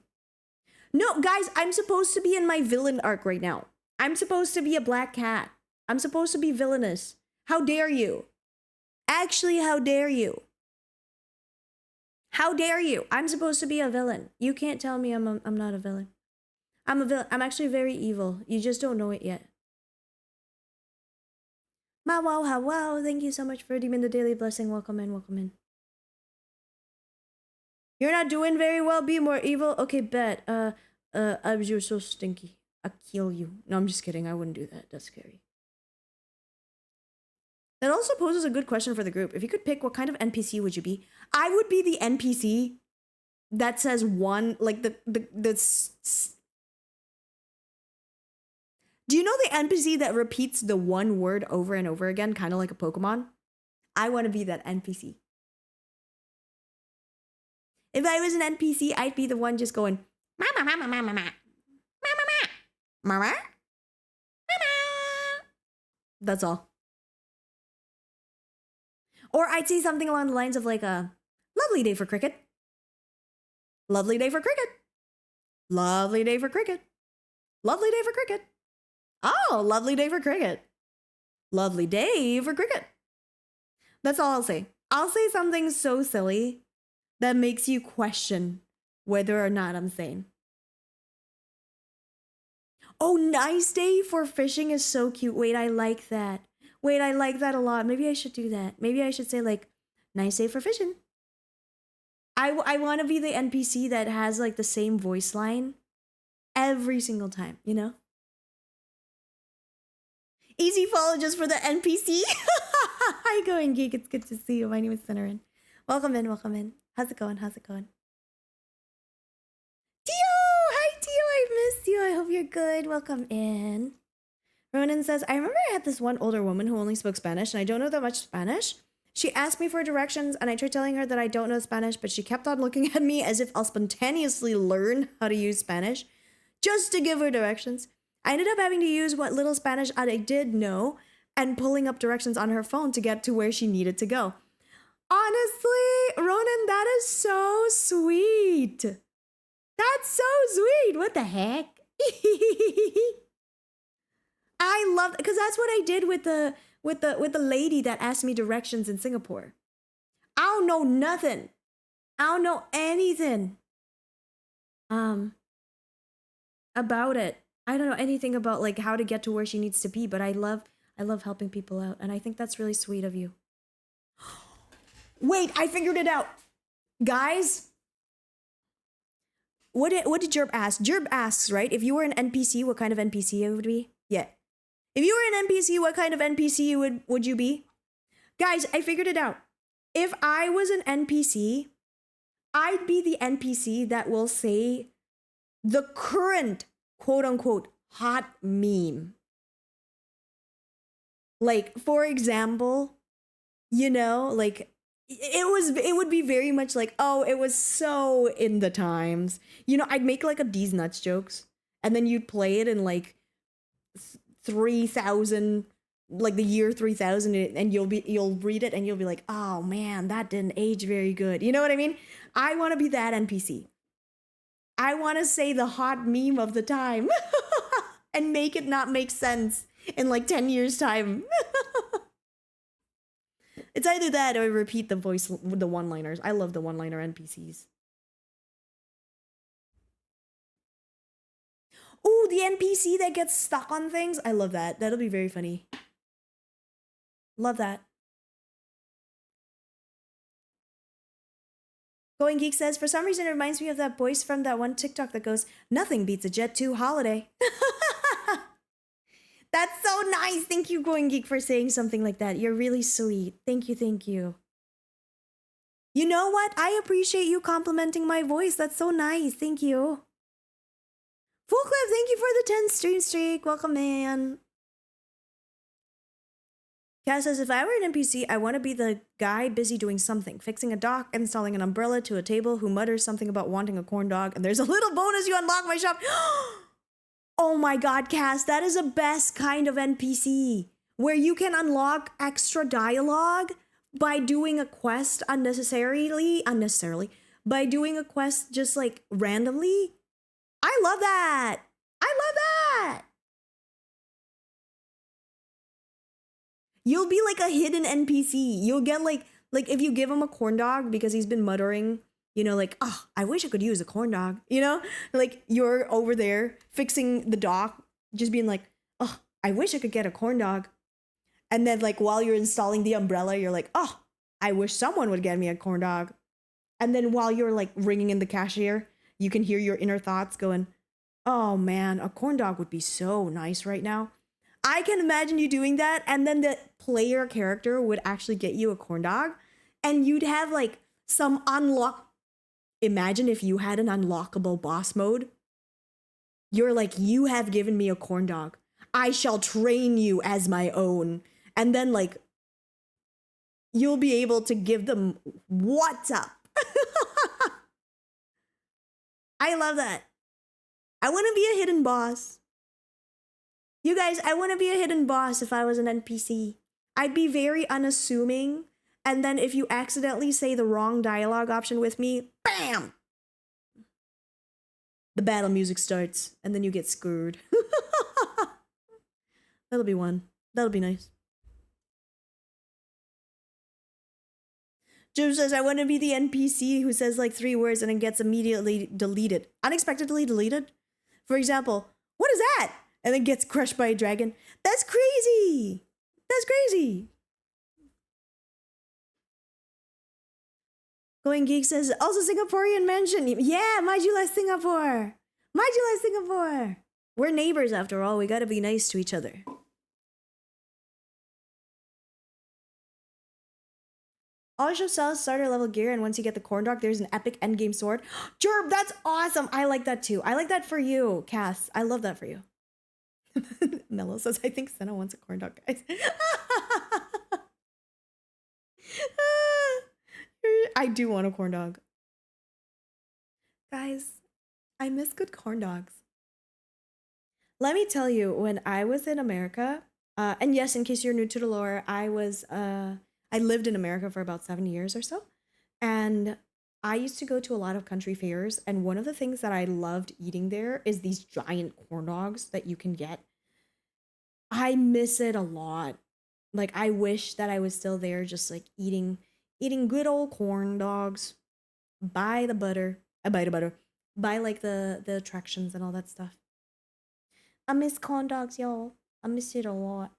No, guys, I'm supposed to be in my villain arc right now. I'm supposed to be a black cat. I'm supposed to be villainous. How dare you? Actually, how dare you? How dare you? I'm supposed to be a villain. You can't tell me I'm not a villain. I'm a villain. I'm actually very evil. You just don't know it yet. Ma wow how wow. Thank you so much for redeeming the daily blessing. Welcome in, welcome in. You're not doing very well. Be more evil. Okay, bet. You're so stinky. I'll kill you. No, I'm just kidding. I wouldn't do that. That's scary. That also poses a good question for the group. If you could pick, what kind of NPC would you be? I would be the NPC that says one, like the do you know the NPC that repeats the one word over and over again, kind of like a Pokemon? I want to be that NPC. If I was an NPC, I'd be the one just going, mama, mama, mama, mama, mama, mama, mama. That's all. Or I'd say something along the lines of like a lovely day for cricket. Lovely day for cricket. Lovely day for cricket. Lovely day for cricket. Oh, lovely day for cricket. Lovely day for cricket. That's all I'll say. I'll say something so silly that makes you question whether or not I'm sane. Oh, nice day for fishing is so cute. Wait, I like that. Wait, I like that a lot. Maybe I should do that. Maybe I should say like, nice day for fishing. I want to be the NPC that has like the same voice line every single time, you know? Easy follow just for the NPC. Hi, Going Geek. It's good to see you. My name is Cinnamon. Welcome in, welcome in. How's it going? How's it going? Tio! Hi, Tio. I missed you. I hope you're good. Welcome in. Ronan says, I remember I had this one older woman who only spoke Spanish, and I don't know that much Spanish. She asked me for directions, and I tried telling her that I don't know Spanish, but she kept on looking at me as if I'll spontaneously learn how to use Spanish just to give her directions. I ended up having to use what little Spanish I did know and pulling up directions on her phone to get to where she needed to go. Honestly, Ronan, that is so sweet. That's so sweet. What the heck? I love, because that's what I did with the lady that asked me directions in Singapore. I don't know nothing. I don't know anything about it. I don't know anything about like how to get to where she needs to be, but I love helping people out, and I think that's really sweet of you. Wait, I figured it out. Guys, what did Jerb ask? Jerb asks, right? If you were an NPC, what kind of NPC it would be? Yeah. If you were an NPC, what kind of NPC would you be? Guys, I figured it out. If I was an NPC, I'd be the NPC that will say the current quote unquote hot meme. Like, for example, you know, like it would be very much like, oh, it was so in the times. You know, I'd make like a D's nuts jokes, and then you'd play it in like 3000, like the year 3000, and you'll read it and you'll be like, oh man, that didn't age very good. You know what I mean? I want to be that NPC. I want to say the hot meme of the time and make it not make sense in like 10 years time. It's either that or repeat the voice with the one-liners. I love the one-liner NPCs. Ooh, the NPC that gets stuck on things. I love that. That'll be very funny. Love that. Going Geek says, for some reason it reminds me of that voice from that one TikTok that goes, nothing beats a Jet 2 holiday. That's so nice. Thank you, Going Geek, for saying something like that. You're really sweet. Thank you, thank you. You know what? I appreciate you complimenting my voice. That's so nice. Thank you. Full Clip, thank you for the 10 stream streak. Welcome, man. Cass says, if I were an NPC, I want to be the guy busy doing something, fixing a dock, installing an umbrella to a table, who mutters something about wanting a corn dog, and there's a little bonus you unlock my shop. Oh my god, Cass, that is the best kind of NPC, where you can unlock extra dialogue by doing a quest unnecessarily, by doing a quest just like randomly. I love that. I love that. You'll be like a hidden NPC. You'll get like if you give him a corn dog because he's been muttering, you know, like, oh, I wish I could use a corn dog, you know? Like you're over there fixing the dock, just being like, oh, I wish I could get a corn dog. And then like while you're installing the umbrella, you're like, oh, I wish someone would get me a corn dog. And then while you're like ringing in the cashier, you can hear your inner thoughts going, oh man, a corn dog would be so nice right now. I can imagine you doing that, and then the player character would actually get you a corn dog, and you'd have like some unlock. Imagine if you had an unlockable boss mode. You're like, you have given me a corn dog. I shall train you as my own. And then like, you'll be able to give them what's up. I love that. I want to be a hidden boss. You guys, I want to be a hidden boss if I was an NPC. I'd be very unassuming. And then if you accidentally say the wrong dialogue option with me, bam! The battle music starts and then you get screwed. That'll be one. That'll be nice. Jim says, I want to be the NPC who says like 3 words and then gets immediately deleted. Unexpectedly deleted? For example, what is that? And then gets crushed by a dragon. That's crazy. That's crazy. Going Geek says, also Singaporean mention. Yeah, Maju Singapore. Maju Singapore. We're neighbors after all. We gotta be nice to each other. Also sells starter level gear, and once you get the corn dog, there's an epic endgame sword. Jerb, that's awesome. I like that too. I like that for you, Cass. I love that for you. Nello says, I think Senna wants a corn dog, guys. I do want a corn dog. Guys, I miss good corn dogs. Let me tell you, when I was in America, and yes, in case you're new to the lore, I lived in America for about 7 years or so. And I used to go to a lot of country fairs. And one of the things that I loved eating there is these giant corn dogs that you can get. I miss it a lot. Like, I wish that I was still there just like eating good old corn dogs. Buy the butter. Buy the butter. Buy like the attractions and all that stuff. I miss corn dogs, y'all. I miss it a lot.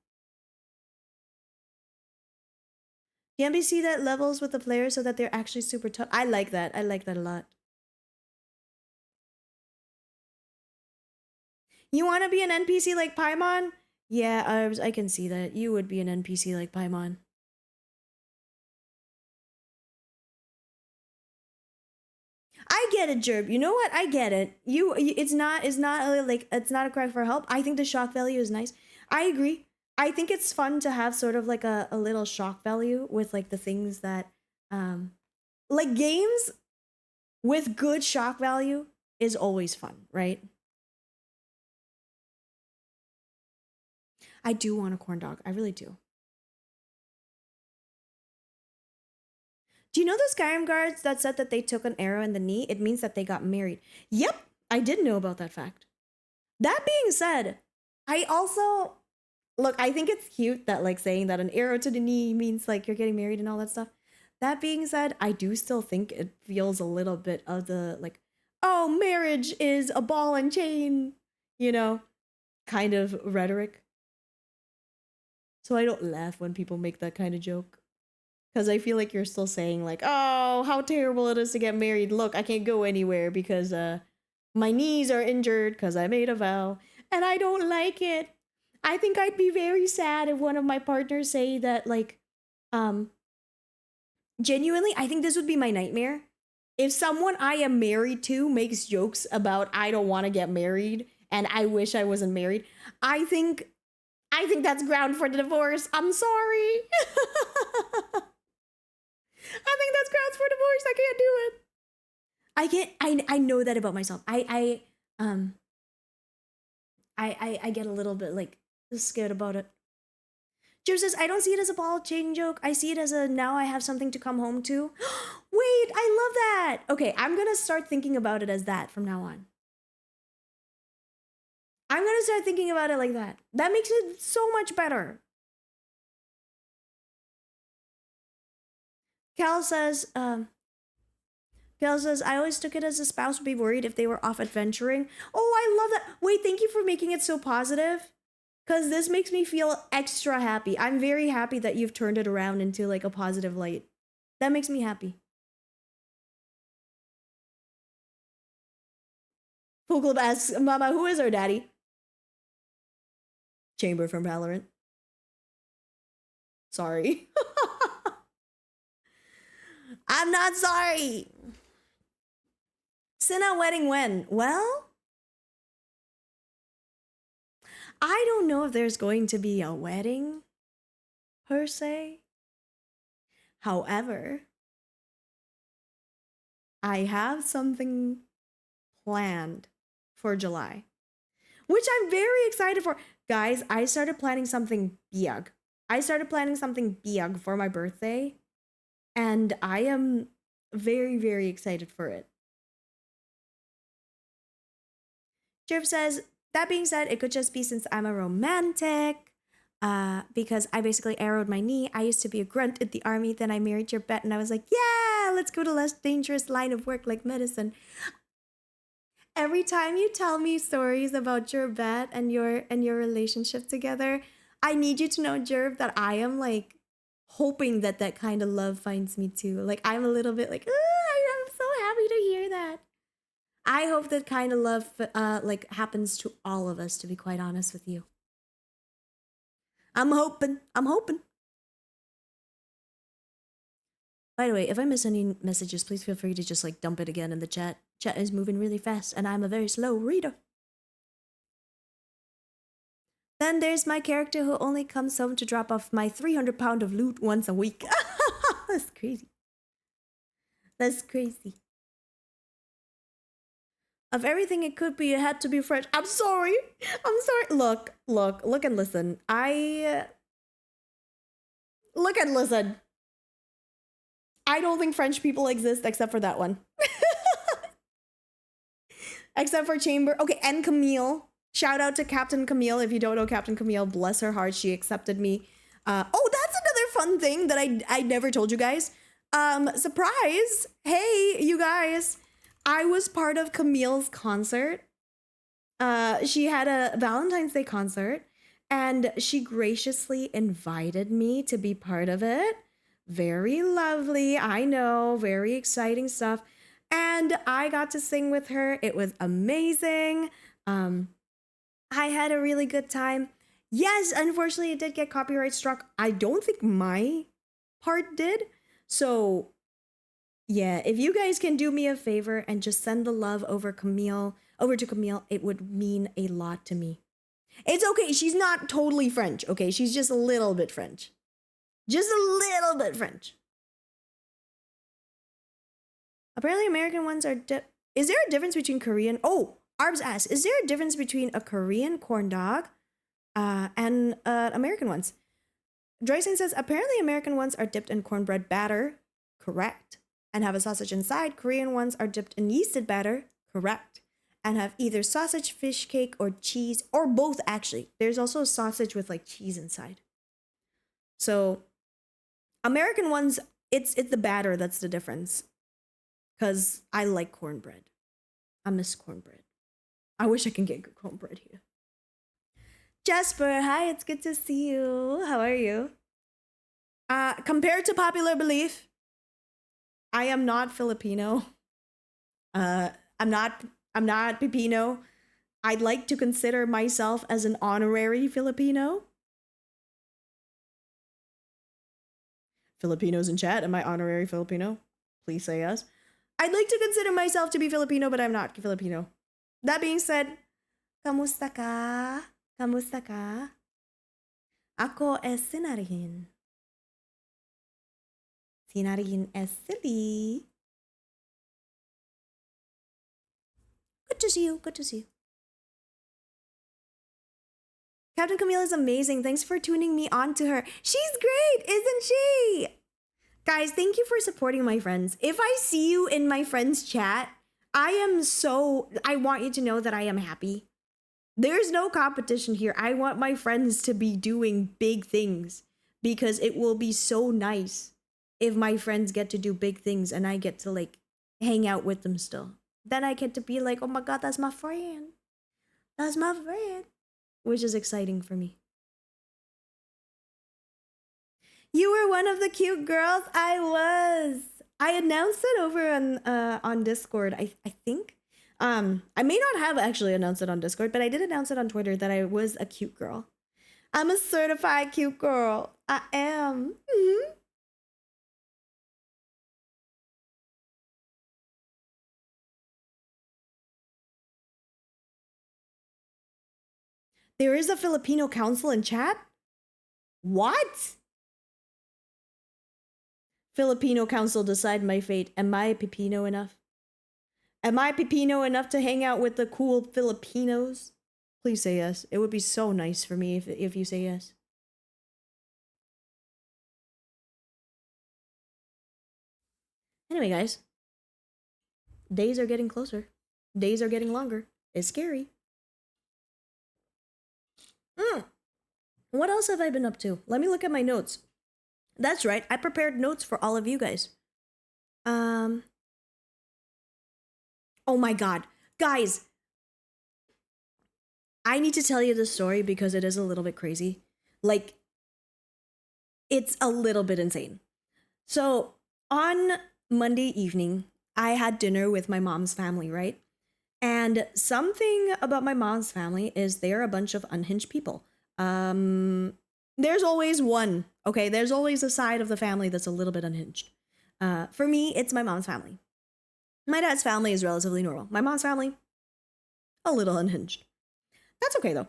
The NPC that levels with the player so that they're actually super tough. I like that. I like that a lot. You want to be an NPC like Paimon? Yeah, I can see that. You would be an NPC like Paimon. I get it, Jerb. You know what? I get it. It's not like it's not a cry for help. I think the shock value is nice. I agree. I think it's fun to have sort of like a little shock value with like the things that like games with good shock value is always fun, right? I do want a corn dog. I really do. Do you know the Skyrim guards that said that they took an arrow in the knee? It means that they got married. Yep, I did know about that fact. That being said, I also look, I think it's cute that like saying that an arrow to the knee means like you're getting married and all that stuff. That being said, I do still think it feels a little bit of the like, oh, marriage is a ball and chain, you know, kind of rhetoric. So I don't laugh when people make that kind of joke. Because I feel like you're still saying like, oh, how terrible it is to get married. Look, I can't go anywhere because my knees are injured because I made a vow. And I don't like it. I think I'd be very sad if one of my partners say that like, genuinely, I think this would be my nightmare. If someone I am married to makes jokes about I don't want to get married and I wish I wasn't married, I think that's ground for the divorce. I'm sorry. I think that's grounds for divorce. I can't do it. I know that about myself. I get a little bit like scared about it. Joe says, I don't see it as a ball chain joke. I see it as a now I have something to come home to. Wait, I love that. Okay, I'm going to start thinking about it as that from now on. I'm going to start thinking about it like that. That makes it so much better. Cal says, I always took it as a spouse would be worried if they were off adventuring. Oh, I love that. Wait, thank you for making it so positive. Because this makes me feel extra happy. I'm very happy that you've turned it around into like a positive light. That makes me happy. Full Club asks, Mama, who is our daddy? Chamber from Valorant. Sorry. I'm not sorry. Sinna wedding when? Well, I don't know if there's going to be a wedding, per se. However, I have something planned for July, which I'm very excited for. Guys, I started planning something big. I started planning something big for my birthday, and I am very, very excited for it. Jerv says, that being said, it could just be since I'm a romantic. Because I basically arrowed my knee. I used to be a grunt at the army. Then I married your bet, and I was like, yeah, let's go to less dangerous line of work like medicine. Every time you tell me stories about your bet and your relationship together, I need you to know, Jerv, that I am like hoping that that kind of love finds me too. Like I'm a little bit like, I'm so happy to hear that. I hope that kind of love like happens to all of us, to be quite honest with you. I'm hoping. By the way, if I miss any messages, please feel free to just like dump it again in the chat. Chat is moving really fast and I'm a very slow reader. Then there's my character who only comes home to drop off my 300-pound of loot once a week. That's crazy. That's crazy. Of everything it could be, it had to be French. I'm sorry. Look and listen. Look and listen. I don't think French people exist except for that one. Except for Chamber. Okay, and Camille. Shout out to Captain Camille. If you don't know Captain Camille, bless her heart, she accepted me. Oh, that's another fun thing that I never told you guys. Surprise! Hey, you guys. I was part of Camille's concert. She had a Valentine's Day concert, and she graciously invited me to be part of it. Very lovely, I know, very exciting stuff. And I got to sing with her. It was amazing. I had a really good time. Yes, unfortunately, it did get copyright struck. I don't think my part did. So, yeah, if you guys can do me a favor and just send the love over to Camille, it would mean a lot to me. It's okay. She's not totally French, okay? She's just a little bit French. Just a little bit French. Apparently American ones are... Is there a difference between Korean... Oh, Arbs asks, is there a difference between a Korean corn dog and American ones? Droyson says, apparently American ones are dipped in cornbread batter. Correct. And have a sausage inside. Korean ones are dipped in yeasted batter. Correct. And have either sausage, fish cake, or cheese, or both, actually. There's also a sausage with like cheese inside. So American ones, it's the batter that's the difference. Because I like cornbread. I miss cornbread. I wish I can get good cornbread here. Jasper, hi, it's good to see you. How are you? Compared to popular belief, I am not Filipino. I'm not Pipino. I'd like to consider myself as an honorary Filipino. Filipinos in chat, am I honorary Filipino? Please say yes. I'd like to consider myself to be Filipino, but I'm not Filipino. That being said, kamusta ka? Kamusta ka? Ako es Sinarihin. Sinarihin es silly. Good to see you. Good to see you. Captain Camille is amazing. Thanks for tuning me on to her. She's great, isn't she? Guys, thank you for supporting my friends. If I see you in my friends' chat, I want you to know that I am happy. There's no competition here. I want my friends to be doing big things because it will be so nice if my friends get to do big things and I get to like hang out with them still. Then I get to be like, oh my God, that's my friend. That's my friend. Which is exciting for me. You were one of the cute girls. I was. I announced it over on Discord, I think. I may not have actually announced it on Discord, but I did announce it on Twitter that I was a cute girl. I'm a certified cute girl. I am. Mm-hmm. There is a Filipino council in chat? What? Filipino council decide my fate. Am I Pipino enough? Am I Pipino enough to hang out with the cool Filipinos? Please say yes. It would be so nice for me if you say yes. Anyway, guys. Days are getting closer. Days are getting longer. It's scary. What else have I been up to? Let me look at my notes. That's right. I prepared notes for all of you guys. Oh my God. Guys, I need to tell you this story because it is a little bit crazy. Like, it's a little bit insane. So, on Monday evening, I had dinner with my mom's family, right? And something about my mom's family is they're a bunch of unhinged people. There's always one, okay? There's always a side of the family that's a little bit unhinged. For me, it's my mom's family. My dad's family is relatively normal. My mom's family, a little unhinged. That's okay though.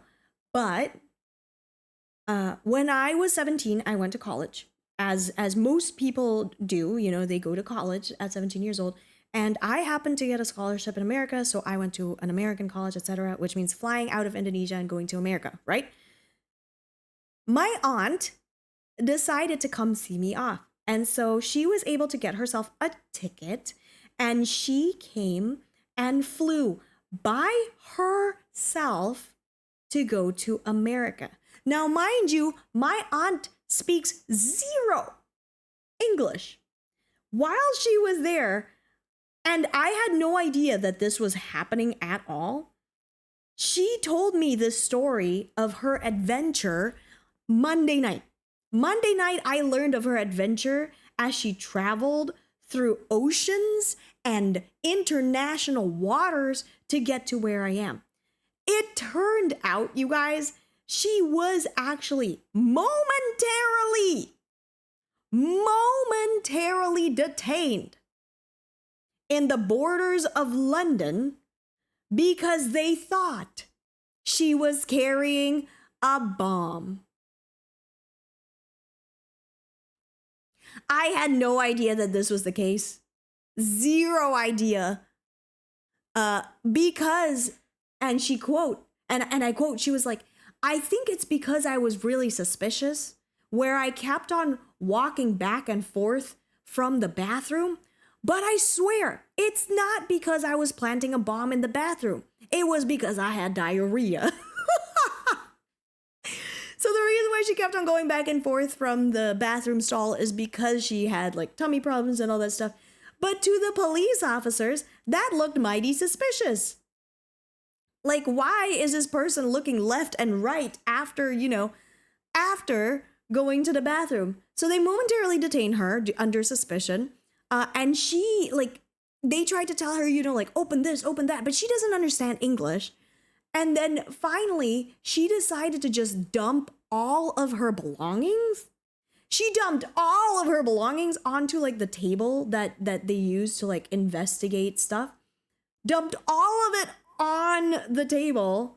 But when I was 17, I went to college. As most people do, you know, they go to college at 17 years old. And I happened to get a scholarship in America, so I went to an American college, etc., which means flying out of Indonesia and going to America, right? My aunt decided to come see me off. And so she was able to get herself a ticket and she came and flew by herself to go to America. Now, mind you, my aunt speaks zero English. While she was there, and I had no idea that this was happening at all, she told me this story of her adventure Monday night. Monday night, I learned of her adventure as she traveled through oceans and international waters to get to where I am. It turned out, you guys, she was actually momentarily detained in the borders of London because they thought she was carrying a bomb. I had no idea that this was the case. Zero idea. Because, and she quote, and I quote, she was like, I think it's because I was really suspicious, where I kept on walking back and forth from the bathroom. But I swear, it's not because I was planting a bomb in the bathroom. It was because I had diarrhea. So the reason why she kept on going back and forth from the bathroom stall is because she had like tummy problems and all that stuff. But to the police officers, that looked mighty suspicious. Like, why is this person looking left and right after, after going to the bathroom? So they momentarily detain her under suspicion. And she, they tried to tell her, open this, open that, but she doesn't understand English. And then finally, she decided to just dump all of her belongings. She dumped all of her belongings onto the table that they use to investigate stuff. Dumped all of it on the table.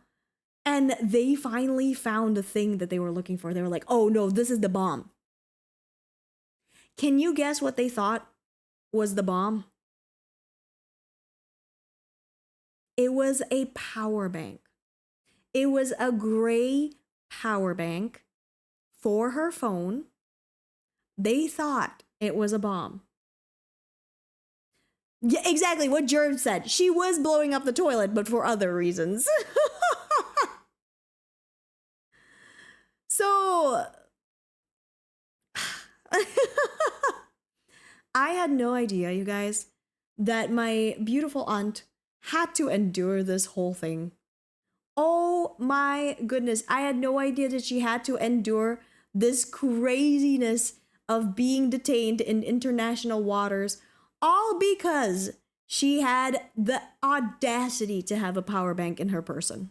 And they finally found the thing that they were looking for. They were like, oh no, this is the bomb. Can you guess what they thought was the bomb? It was a power bank. It was a gray power bank for her phone. They thought it was a bomb. Yeah, exactly what Jerv said. She was blowing up the toilet, but for other reasons. So I had no idea, you guys, that my beautiful aunt had to endure this whole thing. Oh my goodness. I had no idea that she had to endure this craziness of being detained in international waters, all because she had the audacity to have a power bank in her person.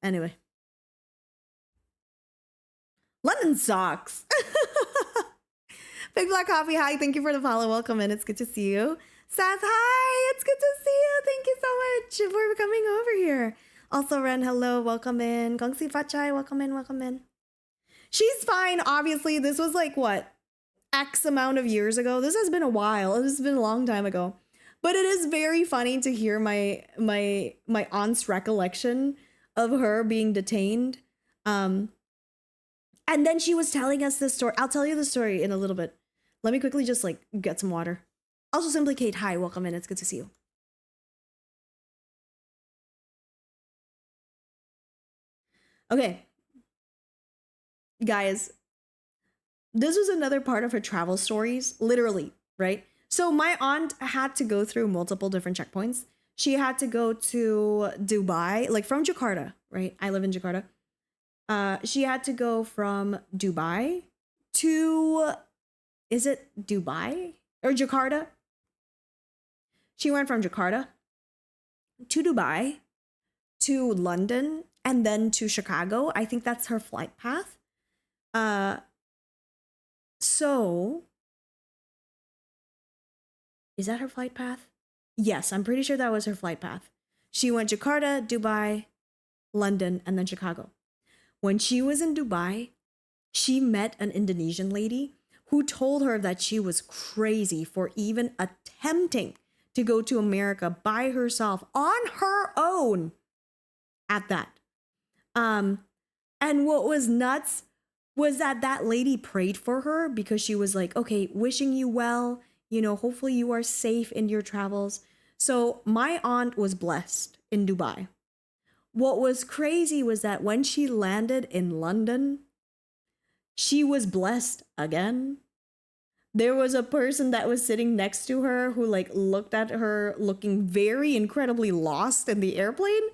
Anyway. London sucks. Big Black Coffee, hi. Thank you for the follow. Welcome in. It's good to see you. Seth, hi. It's good to see you. Thank you so much for coming over here. Also, Ren, hello. Welcome in. Gongsi Fachai, welcome in. Welcome in. She's fine. Obviously, this was like what? X amount of years ago. This has been a while. This has been a long time ago. But it is very funny to hear my aunt's recollection of her being detained. And then she was telling us this story. I'll tell you the story in a little bit. Let me quickly just like get some water. Also, Simply Kate, hi, welcome in. It's good to see you. Okay. Guys, this was another part of her travel stories, literally, right? So my aunt had to go through multiple different checkpoints. She had to go to Dubai, like from Jakarta, right? I live in Jakarta. She had to go from Dubai to, is it Dubai or Jakarta? She went from Jakarta to Dubai to London and then to Chicago. I think that's her flight path. So is that her flight path? Yes, I'm pretty sure that was her flight path. She went Jakarta, Dubai, London, and then Chicago. When she was in Dubai, she met an Indonesian lady who told her that she was crazy for even attempting to go to America by herself on her own at that. And what was nuts was that lady prayed for her because she was like, okay, wishing you well, hopefully you are safe in your travels. So my aunt was blessed in Dubai. What was crazy was that when she landed in London, she was blessed again. There was a person that was sitting next to her who like looked at her looking very incredibly lost in the airplane.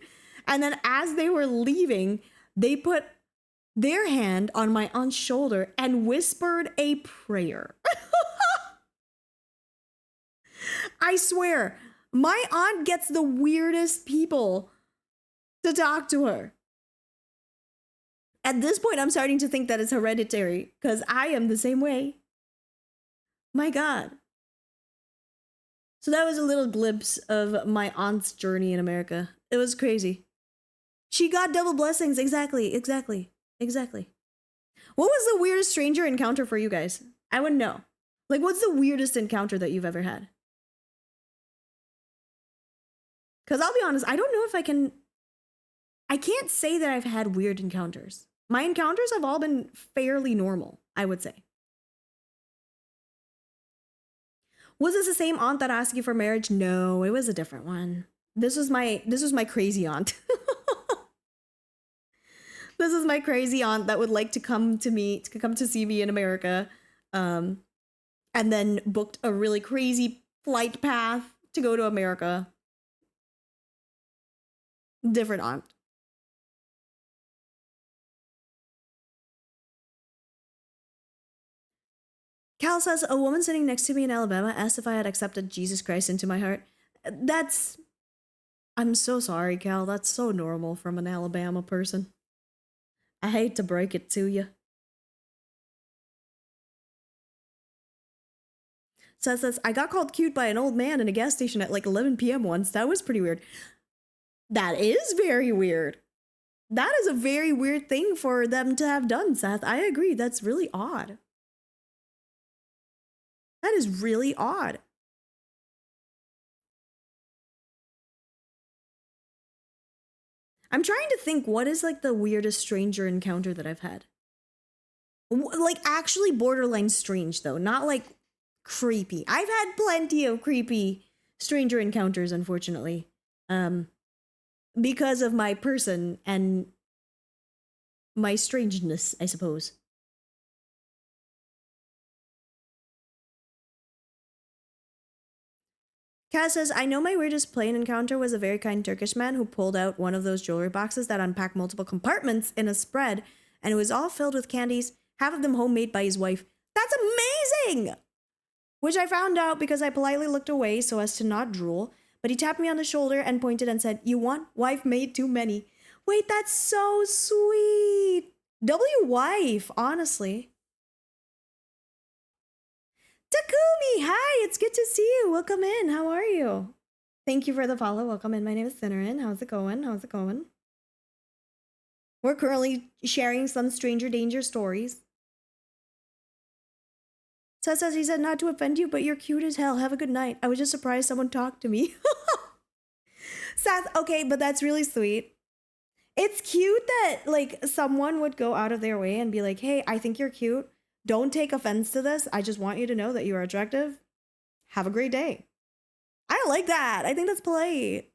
And then as they were leaving, they put their hand on my aunt's shoulder and whispered a prayer. I swear, my aunt gets the weirdest people to talk to her. At this point, I'm starting to think that it's hereditary because I am the same way. My God. So that was a little glimpse of my aunt's journey in America. It was crazy. She got double blessings. Exactly. What was the weirdest stranger encounter for you guys? I wouldn't know. Like, what's the weirdest encounter that you've ever had? Because I'll be honest, I don't know if I can't say that I've had weird encounters. My encounters have all been fairly normal, I would say. Was this the same aunt that asked you for marriage? No, it was a different one. This was my crazy aunt. This is my crazy aunt that would like to come to see me in America, and then booked a really crazy flight path to go to America. Different aunt. Cal says, a woman sitting next to me in Alabama asked if I had accepted Jesus Christ into my heart. I'm so sorry, Cal. That's so normal from an Alabama person. I hate to break it to you. Says, I got called cute by an old man in a gas station at like 11 p.m. once. That was pretty weird. That is very weird. That is a very weird thing for them to have done, Seth. I agree. That's really odd. That is really odd. I'm trying to think what is like the weirdest stranger encounter that I've had. Like actually borderline strange though, not like creepy. I've had plenty of creepy stranger encounters, unfortunately, because of my person and my strangeness, I suppose. Kaz says, I know my weirdest plane encounter was a very kind Turkish man who pulled out one of those jewelry boxes that unpacked multiple compartments in a spread, and it was all filled with candies, half of them homemade by his wife. That's amazing! Which I found out because I politely looked away so as to not drool, but he tapped me on the shoulder and pointed and said, You want? Wife made too many. Wait, that's so sweet. W wife, honestly. Takumi, hi, it's good to see you. Welcome in. How are you? Thank you for the follow. Welcome in. My name is Cinnamon. How's it going? How's it going? We're currently sharing some stranger danger stories. Seth says, he said, not to offend you, but you're cute as hell. Have a good night. I was just surprised someone talked to me. Seth, okay, but that's really sweet. It's cute that like someone would go out of their way and be like, hey, I think you're cute. Don't take offense to this. I just want you to know that you are attractive. Have a great day. I like that. I think that's polite.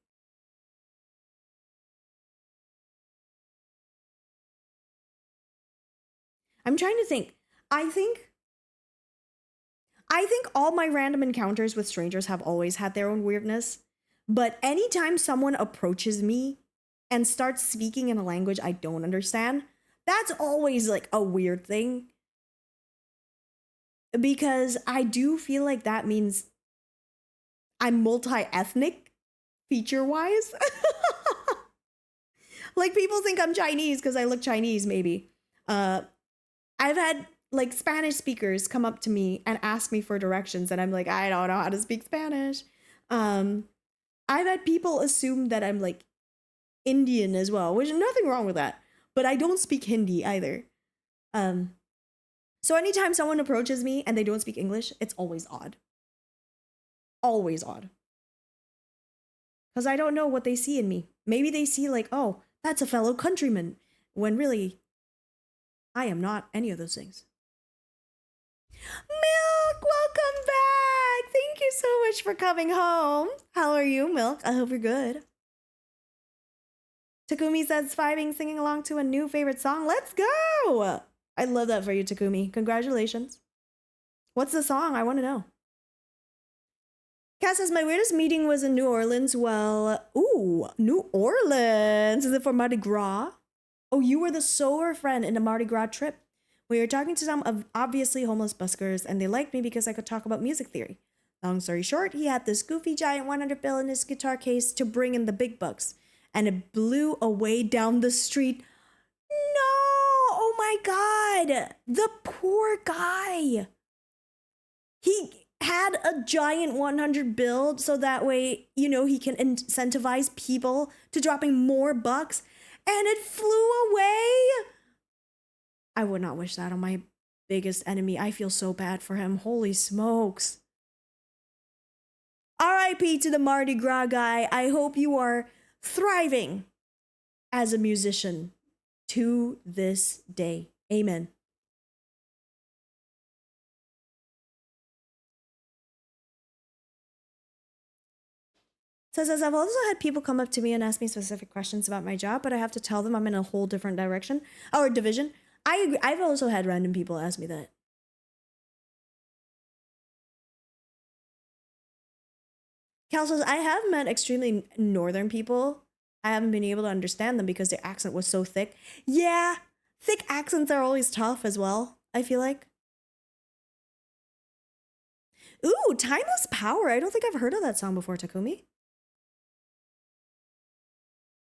I'm trying to think. I think all my random encounters with strangers have always had their own weirdness. But anytime someone approaches me and starts speaking in a language I don't understand, that's always like a weird thing. Because I do feel like that means I'm multi-ethnic feature-wise. Like people think I'm Chinese because I look Chinese, maybe. I've had like Spanish speakers come up to me and ask me for directions, and I'm like, I don't know how to speak Spanish. I've had people assume that I'm like Indian as well, which is nothing wrong with that. But I don't speak Hindi either. So anytime someone approaches me and they don't speak English, it's always odd. Always odd. Because I don't know what they see in me. Maybe they see like, oh, that's a fellow countryman, when really, I am not any of those things. Milk, welcome back. Thank you so much for coming home. How are you, Milk? I hope you're good. Takumi says, vibing, singing along to a new favorite song. Let's go. I love that for you, Takumi. Congratulations. What's the song? I want to know. Cass says, my weirdest meeting was in New Orleans. Well, ooh, New Orleans. Is it for Mardi Gras? Oh, you were the sower friend in a Mardi Gras trip. We were talking to some of obviously homeless buskers, and they liked me because I could talk about music theory. Long story short, he had this goofy giant 100 bill in his guitar case to bring in the big bucks, and it blew away down the street. No! Oh my god! The poor guy! He had a giant 100 bill so that way, you know, he can incentivize people to dropping more bucks, and it flew away. I would not wish that on my biggest enemy. I feel so bad for him. Holy smokes. RIP to the Mardi Gras guy. I hope you are thriving as a musician to this day. Amen. Says, I've also had people come up to me and ask me specific questions about my job, but I have to tell them I'm in a whole different direction or division. I agree. I've also had random people ask me that. Cal says, I have met extremely northern people. I haven't been able to understand them because their accent was so thick. Yeah, thick accents are always tough as well, I feel like. Ooh, Timeless Power. I don't think I've heard of that song before, Takumi.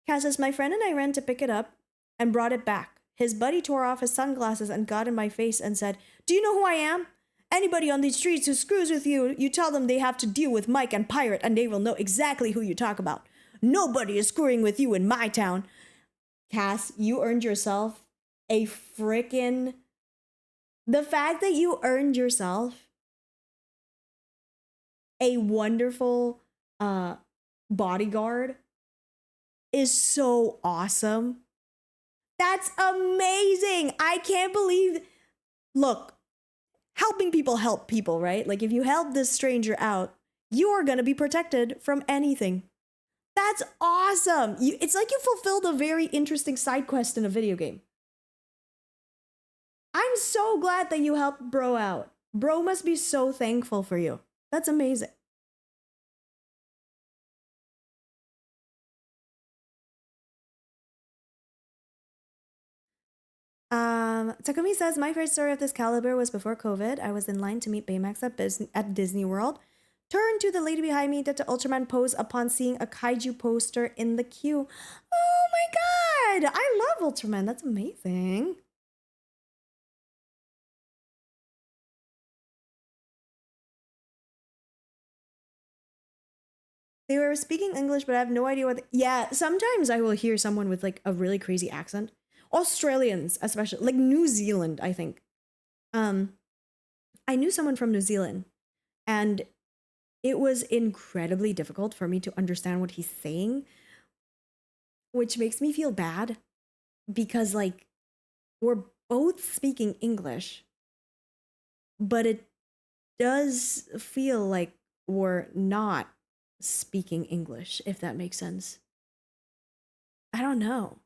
Cal says, my friend and I ran to pick it up and brought it back. His buddy tore off his sunglasses and got in my face and said, do you know who I am? Anybody on these streets who screws with you, you tell them they have to deal with Mike and Pirate and they will know exactly who you talk about. Nobody is screwing with you in my town. Cass, you earned yourself a frickin'... The fact that you earned yourself a wonderful bodyguard is so awesome. That's amazing. I can't believe. Look, helping people help people, right? Like if you help this stranger out, you are going to be protected from anything. That's awesome. It's like you fulfilled a very interesting side quest in a video game. I'm so glad that you helped bro out. Bro must be so thankful for you. That's amazing. Takumi says, my first story of this caliber was before COVID. I was in line to meet Baymax at Disney World. Turned to the lady behind me, did the Ultraman pose upon seeing a kaiju poster in the queue. Oh my god! I love Ultraman. That's amazing. They were speaking English, but I have no idea what. Yeah, sometimes I will hear someone with like a really crazy accent. Australians, especially, like New Zealand, I think. I knew someone from New Zealand, and it was incredibly difficult for me to understand what he's saying, which makes me feel bad because, like, we're both speaking English, but it does feel like we're not speaking English, if that makes sense. I don't know.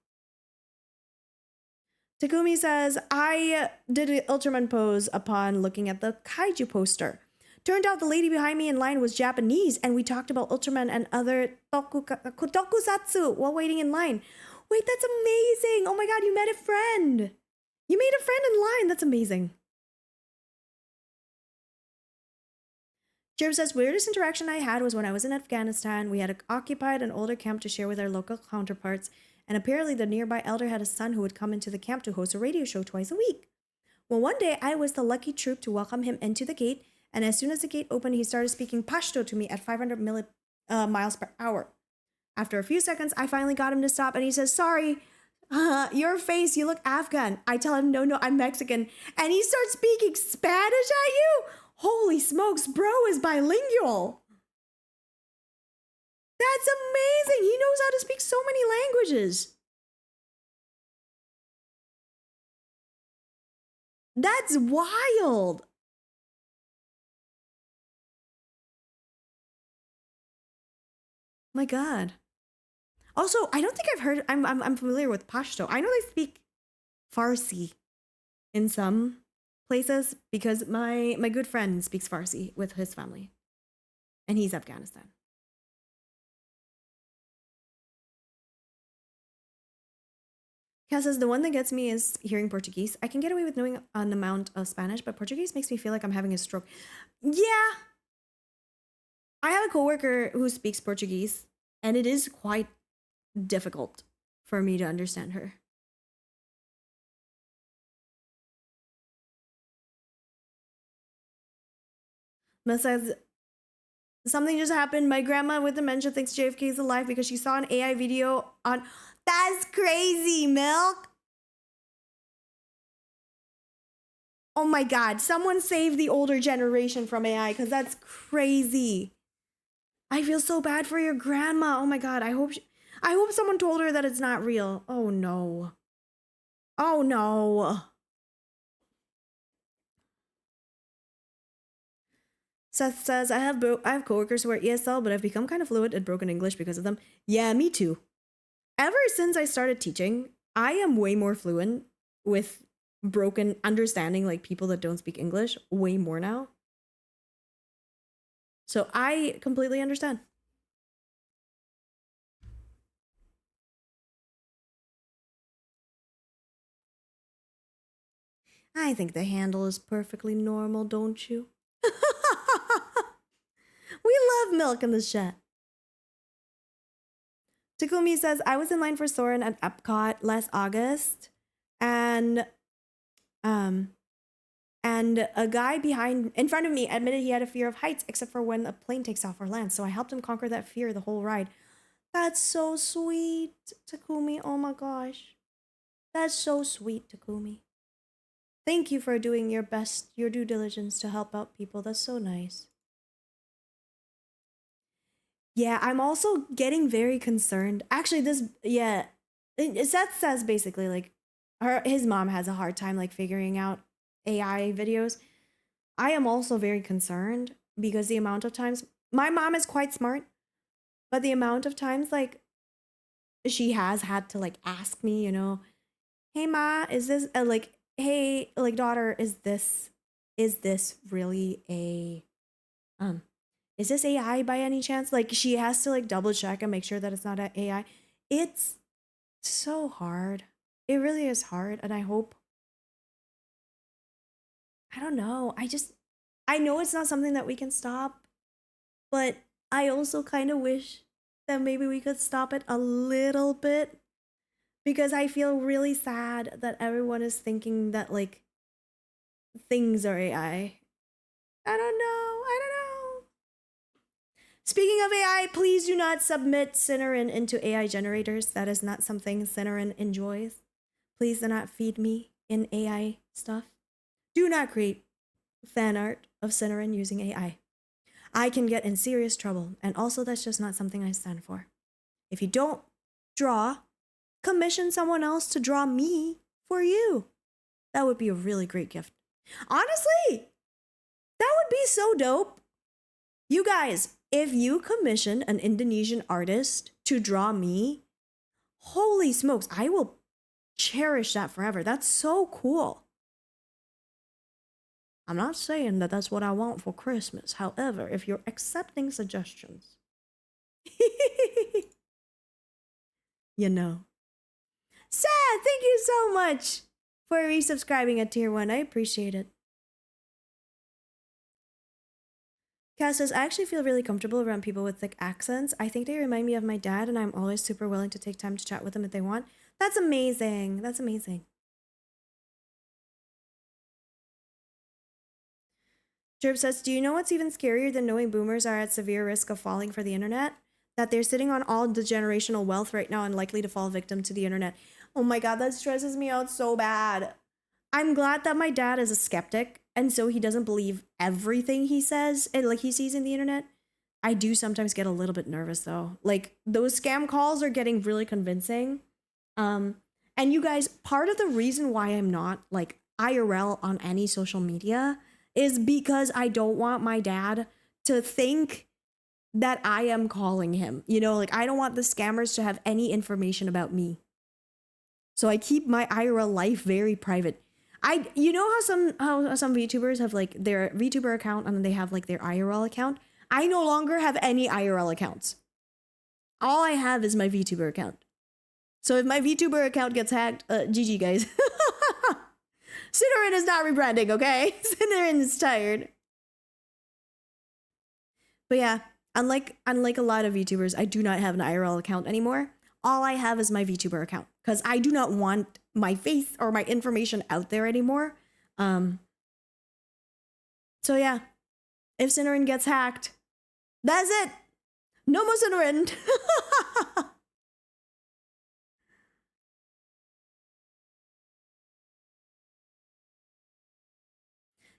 Takumi says, I did an Ultraman pose upon looking at the kaiju poster. Turned out the lady behind me in line was Japanese, and we talked about Ultraman and other tokusatsu while waiting in line. Wait, that's amazing! Oh my god, you met a friend! You made a friend in line, that's amazing. Jerem says, weirdest interaction I had was when I was in Afghanistan. We had occupied an older camp to share with our local counterparts, and apparently the nearby elder had a son who would come into the camp to host a radio show twice a week. Well, one day I was the lucky troop to welcome him into the gate, and as soon as the gate opened, he started speaking Pashto to me at 500 miles per hour. After a few seconds, I finally got him to stop, and he says, sorry, your face, you look Afghan. I tell him, no, I'm Mexican. And he starts speaking Spanish at you? Holy smokes, bro is bilingual. That's amazing. He knows how to speak so many languages. That's wild. My god. Also, I don't think I've heard. I'm familiar with Pashto. I know they speak Farsi in some places because my good friend speaks Farsi with his family, and he's Afghanistan. Kat says, the one that gets me is hearing Portuguese. I can get away with knowing an amount of Spanish, but Portuguese makes me feel like I'm having a stroke. Yeah. I have a coworker who speaks Portuguese, and it is quite difficult for me to understand her. Mel says, something just happened. My grandma with dementia thinks JFK is alive because she saw an AI video on. That's crazy, Milk. Oh my god, someone save the older generation from AI because that's crazy. I feel so bad for your grandma. Oh my god, I hope someone told her that it's not real. Oh no. Oh no. Seth says, I have coworkers who are ESL, but I've become kind of fluent in broken English because of them. Yeah, me too. Ever since I started teaching, I am way more fluent with broken understanding, like people that don't speak English, way more now. So I completely understand. I think the handle is perfectly normal, don't you? We love Milk in the chat. Takumi says, I was in line for Soren at Epcot last August, and a guy in front of me admitted he had a fear of heights, except for when a plane takes off or lands. So I helped him conquer that fear the whole ride. That's so sweet, Takumi. Oh my gosh. That's so sweet, Takumi. Thank you for doing your best, your due diligence to help out people. That's so nice. Yeah, I'm also getting very concerned. Actually, Seth says basically like his mom has a hard time like figuring out AI videos. I am also very concerned because the amount of times my mom is quite smart, but the amount of times like she has had to like ask me, hey ma, is this like hey like daughter, is this really a um is this AI by any chance? Like she has to like double check and make sure that it's not a AI. It's so hard. It really is hard. And I don't know. I know it's not something that we can stop, but I also kind of wish that maybe we could stop it a little bit because I feel really sad that everyone is thinking that like things are AI. I don't know. I don't know. Speaking of AI, please do not submit Cinnamon into AI generators. That is not something Cinnamon enjoys. Please do not feed me in AI stuff. Do not create fan art of Cinnamon using AI. I can get in serious trouble, and also that's just not something I stand for. If you don't draw, commission someone else to draw me for you. That would be a really great gift. Honestly, that would be so dope. You guys, if you commission an Indonesian artist to draw me, holy smokes, I will cherish that forever. That's so cool. I'm not saying that that's what I want for Christmas. However, if you're accepting suggestions, you know. Sad, thank you so much for resubscribing at tier 1. I appreciate it. Cass says, I actually feel really comfortable around people with thick accents. I think they remind me of my dad, and I'm always super willing to take time to chat with them if they want. That's amazing. That's amazing. Jerb says, do you know what's even scarier than knowing boomers are at severe risk of falling for the internet? That they're sitting on all the generational wealth right now and likely to fall victim to the internet. Oh my God, that stresses me out so bad. I'm glad that my dad is a skeptic, and so he doesn't believe everything he says and like he sees in the internet. I do sometimes get a little bit nervous though. Like those scam calls are getting really convincing. And you guys, part of the reason why I'm not like IRL on any social media is because I don't want my dad to think that I am calling him. Like I don't want the scammers to have any information about me. So I keep my IRL life very private. How some VTubers have like their VTuber account and then they have like their IRL account. I no longer have any IRL accounts. All I have is my VTuber account. So if my VTuber account gets hacked, GG guys. Cinnamon is not rebranding, okay? Cinnamon is tired. But yeah, unlike a lot of VTubers, I do not have an IRL account anymore. All I have is my VTuber account because I do not want my face or my information out there anymore. So yeah, if Cinnamon gets hacked, that's it. No more Cinnamon.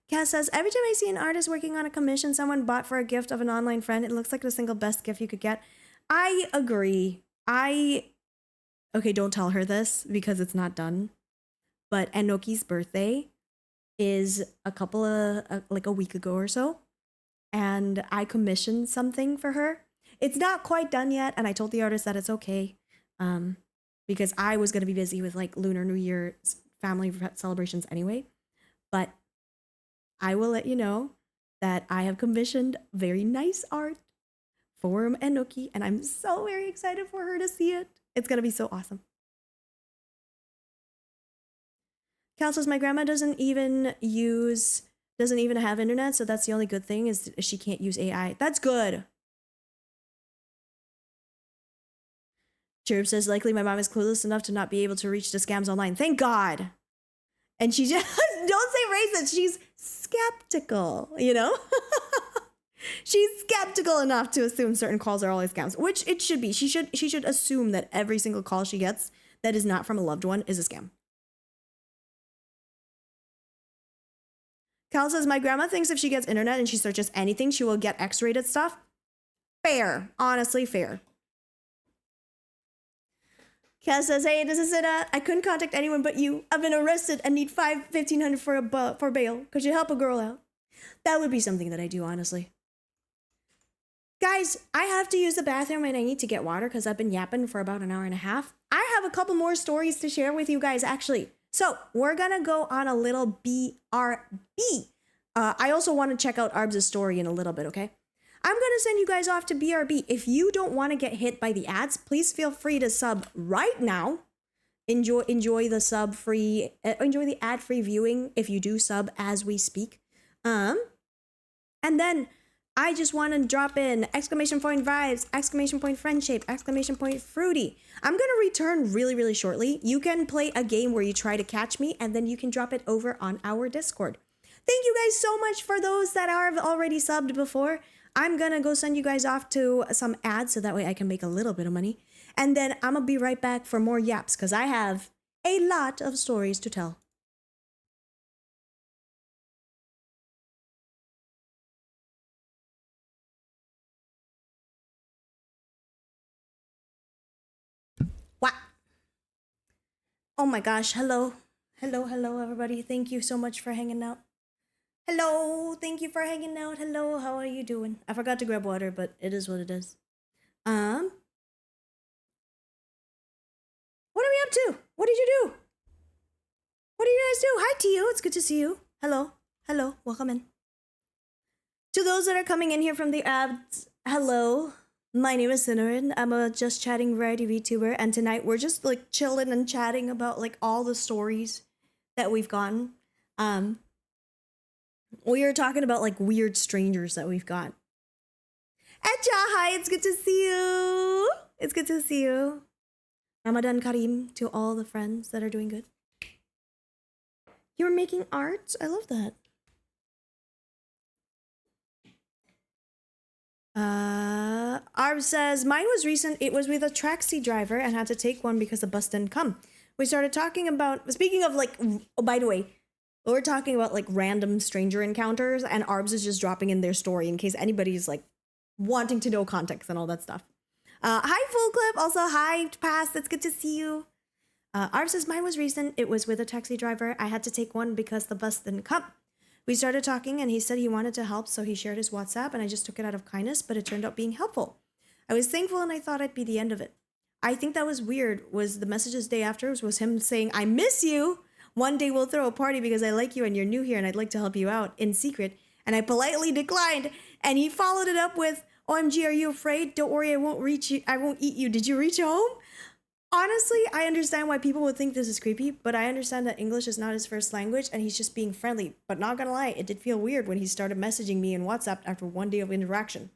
Cass says, every time I see an artist working on a commission someone bought for a gift of an online friend, it looks like the single best gift you could get. I agree. Okay, don't tell her this because it's not done. But Enoki's birthday is like a week ago or so. And I commissioned something for her. It's not quite done yet. And I told the artist that it's okay. Because I was going to be busy with like Lunar New Year family celebrations anyway. But I will let you know that I have commissioned very nice art for Enoki, and I'm so very excited for her to see it. It's gonna be so awesome. Cal says my grandma doesn't even have internet, so that's the only good thing is she can't use AI. That's good. Chirp says likely my mom is clueless enough to not be able to reach the scams online. Thank God. And she just don't say racist. She's skeptical, She's skeptical enough to assume certain calls are always scams, which it should be. She should assume that every single call she gets that is not from a loved one is a scam. Cal says, my grandma thinks if she gets internet and she searches anything, she will get X-rated stuff. Fair. Honestly, fair. Cass says, hey, this is it. I couldn't contact anyone but you. I've been arrested and need $1,500 for bail. Could you help a girl out? That would be something that I do, honestly. Guys, I have to use the bathroom and I need to get water because I've been yapping for about an hour and a half. I have a couple more stories to share with you guys, actually. So we're going to go on a little BRB. I also want to check out Arbs' story in a little bit, okay? I'm going to send you guys off to BRB. If you don't want to get hit by the ads, please feel free to sub right now. Enjoy the sub-free, enjoy the ad-free viewing if you do sub as we speak. And then I just want to drop in exclamation point vibes, exclamation point friendship, exclamation point fruity. I'm going to return really, really shortly. You can play a game where you try to catch me and then you can drop it over on our Discord. Thank you guys so much for those that are already subbed before. I'm going to go send you guys off to some ads so that way I can make a little bit of money. And then I'm going to be right back for more yaps because I have a lot of stories to tell. What? Oh my gosh, hello. Hello, everybody. Thank you so much for hanging out. Hello, thank you for hanging out. Hello, how are you doing? I forgot to grab water, but it is what it is. What are we up to? What did you do? What do you guys do? Hi, Tio. It's good to see you. Hello. Hello. Welcome in. To those that are coming in here from the ads, hello. My name is Lunar. I'm a just chatting variety VTuber, and tonight we're just like chilling and chatting about like all the stories that we've gotten. We are talking about like weird strangers that we've got. Etcha, hi, it's good to see you. It's good to see you. Ramadan Kareem to all the friends that are doing good. You're making art? I love that. Arb says, mine was recent. It was with a taxi driver and had to take one because the bus didn't come. We started talking about, speaking of like, oh, by the way, we're talking about like random stranger encounters, and Arbs is just dropping in their story in case anybody's like wanting to know context and all that stuff. Hi, Full Clip. Also, hi, Pass. It's good to see you. Arbs says, mine was recent. It was with a taxi driver. I had to take one because the bus didn't come. We started talking and he said he wanted to help, so he shared his WhatsApp and I just took it out of kindness, but it turned out being helpful. I was thankful and I thought it'd be the end of it. I think that was weird, was the messages day after was him saying, I miss you. One day we'll throw a party because I like you and you're new here and I'd like to help you out in secret. And I politely declined. And he followed it up with, OMG, are you afraid? Don't worry, I won't reach you. I won't eat you. Did you reach home? Honestly, I understand why people would think this is creepy, but I understand that English is not his first language and he's just being friendly. But not gonna lie, it did feel weird when he started messaging me in WhatsApp after one day of interaction.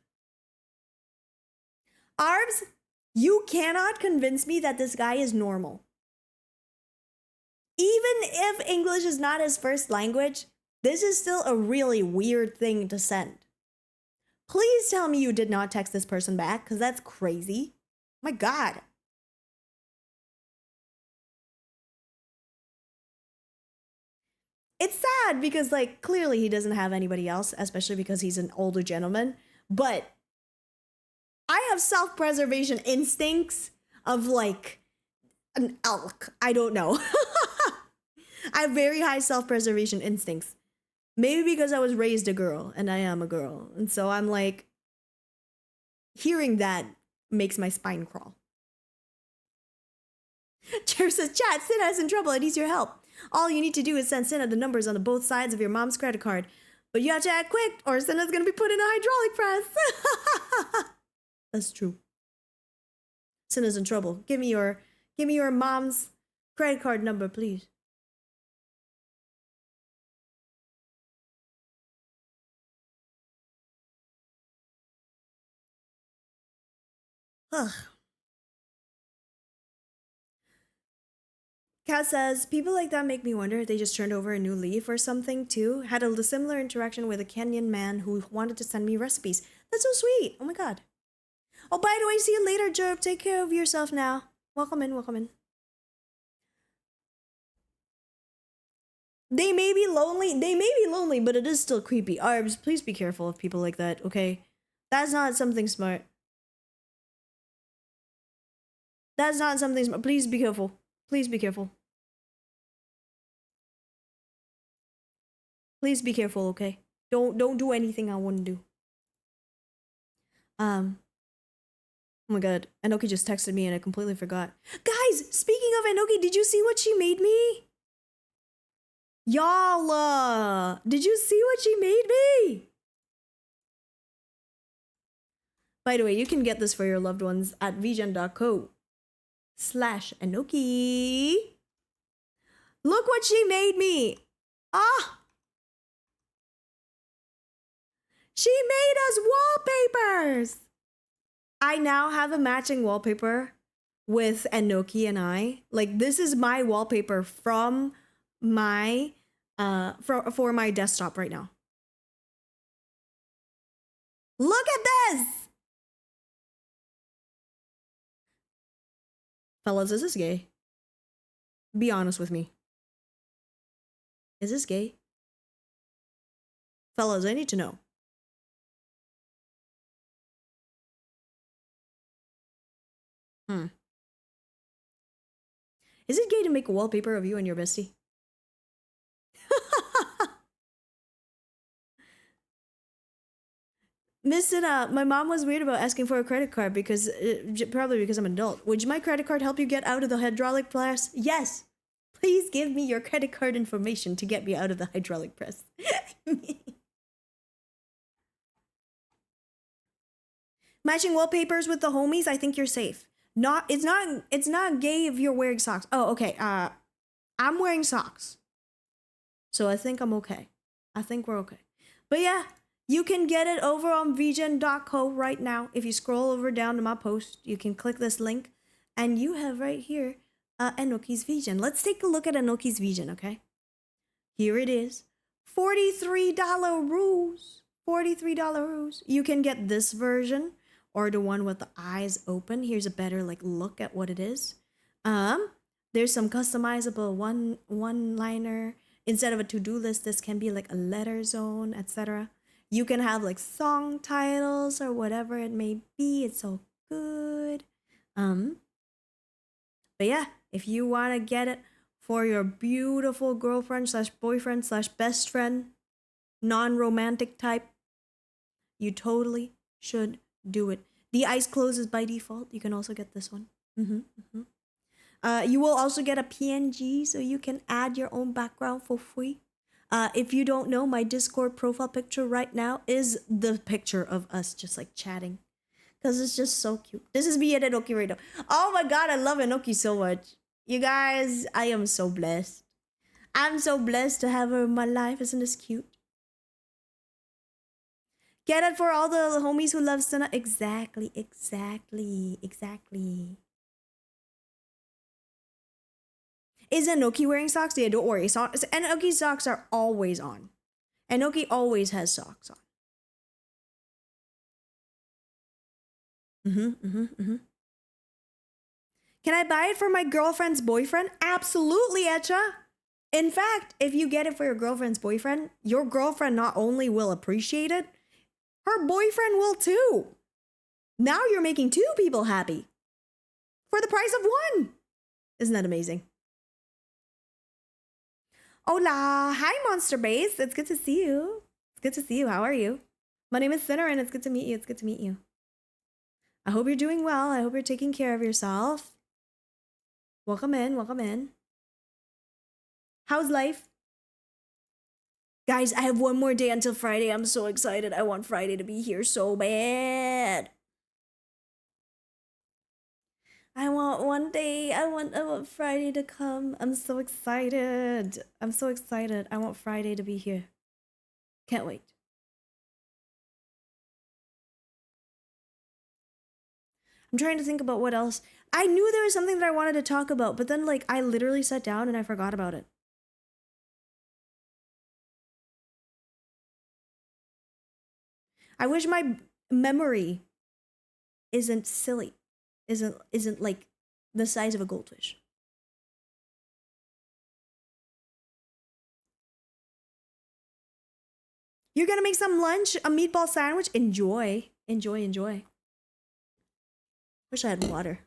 Arbs, you cannot convince me that this guy is normal. Even if English is not his first language, this is still a really weird thing to send. Please tell me you did not text this person back, because that's crazy. My God. It's sad because, like, clearly he doesn't have anybody else, especially because he's an older gentleman. But I have self-preservation instincts of, like, an elk. I don't know. I have very high self-preservation instincts. Maybe because I was raised a girl, and I am a girl. And so I'm like, hearing that makes my spine crawl. Chair says, chat, Sinna's in trouble. It needs your help. All you need to do is send Sinna the numbers on the both sides of your mom's credit card. But you have to act quick, or Sinna's gonna be put in a hydraulic press. That's true. Sinna's in trouble. Give me your mom's credit card number, please. Ugh. Kat says, people like that make me wonder if they just turned over a new leaf or something too. Had a similar interaction with a Kenyan man who wanted to send me recipes. That's so sweet. Oh my God. Oh, by the way, see you later, Job. Take care of yourself now. Welcome in, welcome in. They may be lonely, but it is still creepy. Arbs, please be careful of people like that, okay? That's not something smart. That's not something. Please be careful. Please be careful. Please be careful, okay? Don't do anything I wouldn't do. Oh my god, Enoki just texted me and I completely forgot. Guys, speaking of Enoki, did you see what she made me? Y'all, did you see what she made me? By the way, you can get this for your loved ones at vgen.co/Enoki. Look what she made me. Ah! She made us wallpapers! I now have a matching wallpaper with Enoki and I. Like, this is my wallpaper from my for my desktop right now. Look at this! Fellas, is this gay? Be honest with me. Is this gay? Fellas, I need to know. Is it gay to make a wallpaper of you and your bestie? Listen, my mom was weird about asking for a credit card because probably because I'm an adult. Would my credit card help you get out of the hydraulic press? Yes. Please give me your credit card information to get me out of the hydraulic press. Matching wallpapers with the homies, I think you're safe. It's not gay if you're wearing socks. Oh, okay. I'm wearing socks. So I think I'm okay. I think we're okay. But yeah, you can get it over on vgen.co right now. If you scroll over down to my post, you can click this link and you have right here Enoki's VGen. Let's take a look at Enoki's VGen, okay? Here it is. $43 rules. $43 rules. You can get this version or the one with the eyes open. Here's a better like look at what it is. There's some customizable one-liner. Instead of a to-do list, this can be like a letter zone, etc. You can have like song titles or whatever it may be. It's so good. But yeah, if you want to get it for your beautiful girlfriend slash boyfriend slash best friend, non-romantic type, you totally should do it. The eyes closes by default. You can also get this one. You will also get a PNG so you can add your own background for free. If you don't know, my Discord profile picture right now is the picture of us just like chatting. Because it's just so cute. This is me at Enoki right now. Oh my god, I love Enoki so much. You guys, I am so blessed. I'm so blessed to have her in my life. Isn't this cute? Get it for all the homies who love Suna. Exactly. Is Enoki wearing socks? Yeah, don't worry. Enoki's socks are always on. Enoki always has socks on. Can I buy it for my girlfriend's boyfriend? Absolutely, Etcha. In fact, if you get it for your girlfriend's boyfriend, your girlfriend not only will appreciate it, her boyfriend will too. Now you're making two people happy for the price of one. Isn't that amazing? Hola. Hi, Monster Base. It's good to see you. It's good to see you. How are you? My name is Sinner and it's good to meet you. It's good to meet you. I hope you're doing well. I hope you're taking care of yourself. Welcome in. Welcome in. How's life? Guys, I have one more day until Friday. I'm so excited. I want Friday to be here so bad. I want one day. I want Friday to come. I'm so excited. I'm so excited. I want Friday to be here. Can't wait. I'm trying to think about what else. I knew there was something that I wanted to talk about, but then like I literally sat down and I forgot about it. I wish my memory isn't silly. Isn't like the size of a goldfish. You're gonna make some lunch, a meatball sandwich? Enjoy. Enjoy. Wish I had water.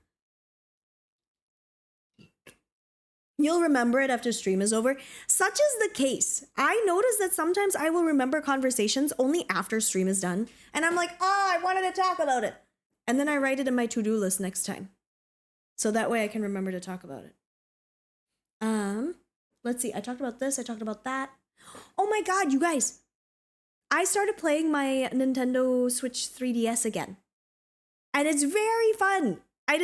You'll remember it after stream is over. Such is the case. I notice that sometimes I will remember conversations only after stream is done. And I'm like, oh, I wanted to talk about it. And then I write it in my to-do list next time. So that way I can remember to talk about it. Let's see. I talked about this. I talked about that. Oh my God, you guys. I started playing my Nintendo Switch 3DS again. And it's very fun. I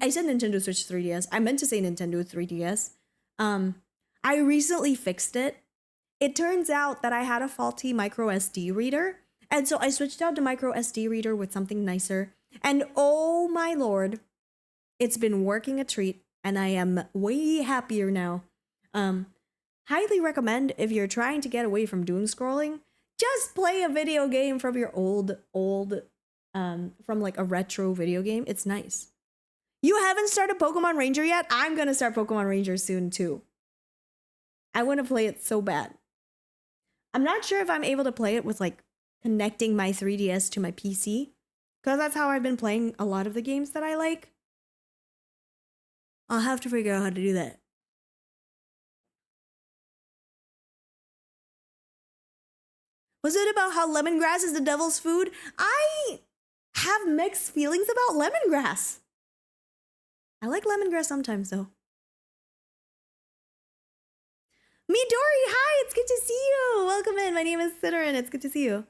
said Nintendo Switch 3DS. I meant to say Nintendo 3DS. I recently fixed it. It turns out that I had a faulty micro SD reader. And so I switched out to micro SD reader with something nicer. And oh my Lord, it's been working a treat. And I am way happier now. Highly recommend if you're trying to get away from doom scrolling, just play a video game from your old, from like a retro video game. It's nice. You haven't started Pokemon Ranger yet? I'm gonna start Pokemon Ranger soon too. I want to play it so bad. I'm not sure if I'm able to play it with like connecting my 3DS to my PC, because that's how I've been playing a lot of the games that I like. I'll have to figure out how to do that. Was it about how lemongrass is the devil's food? I have mixed feelings about lemongrass. I like lemongrass sometimes, though. Midori, hi, it's good to see you. Welcome in. My name is Sitterin. It's good to see you.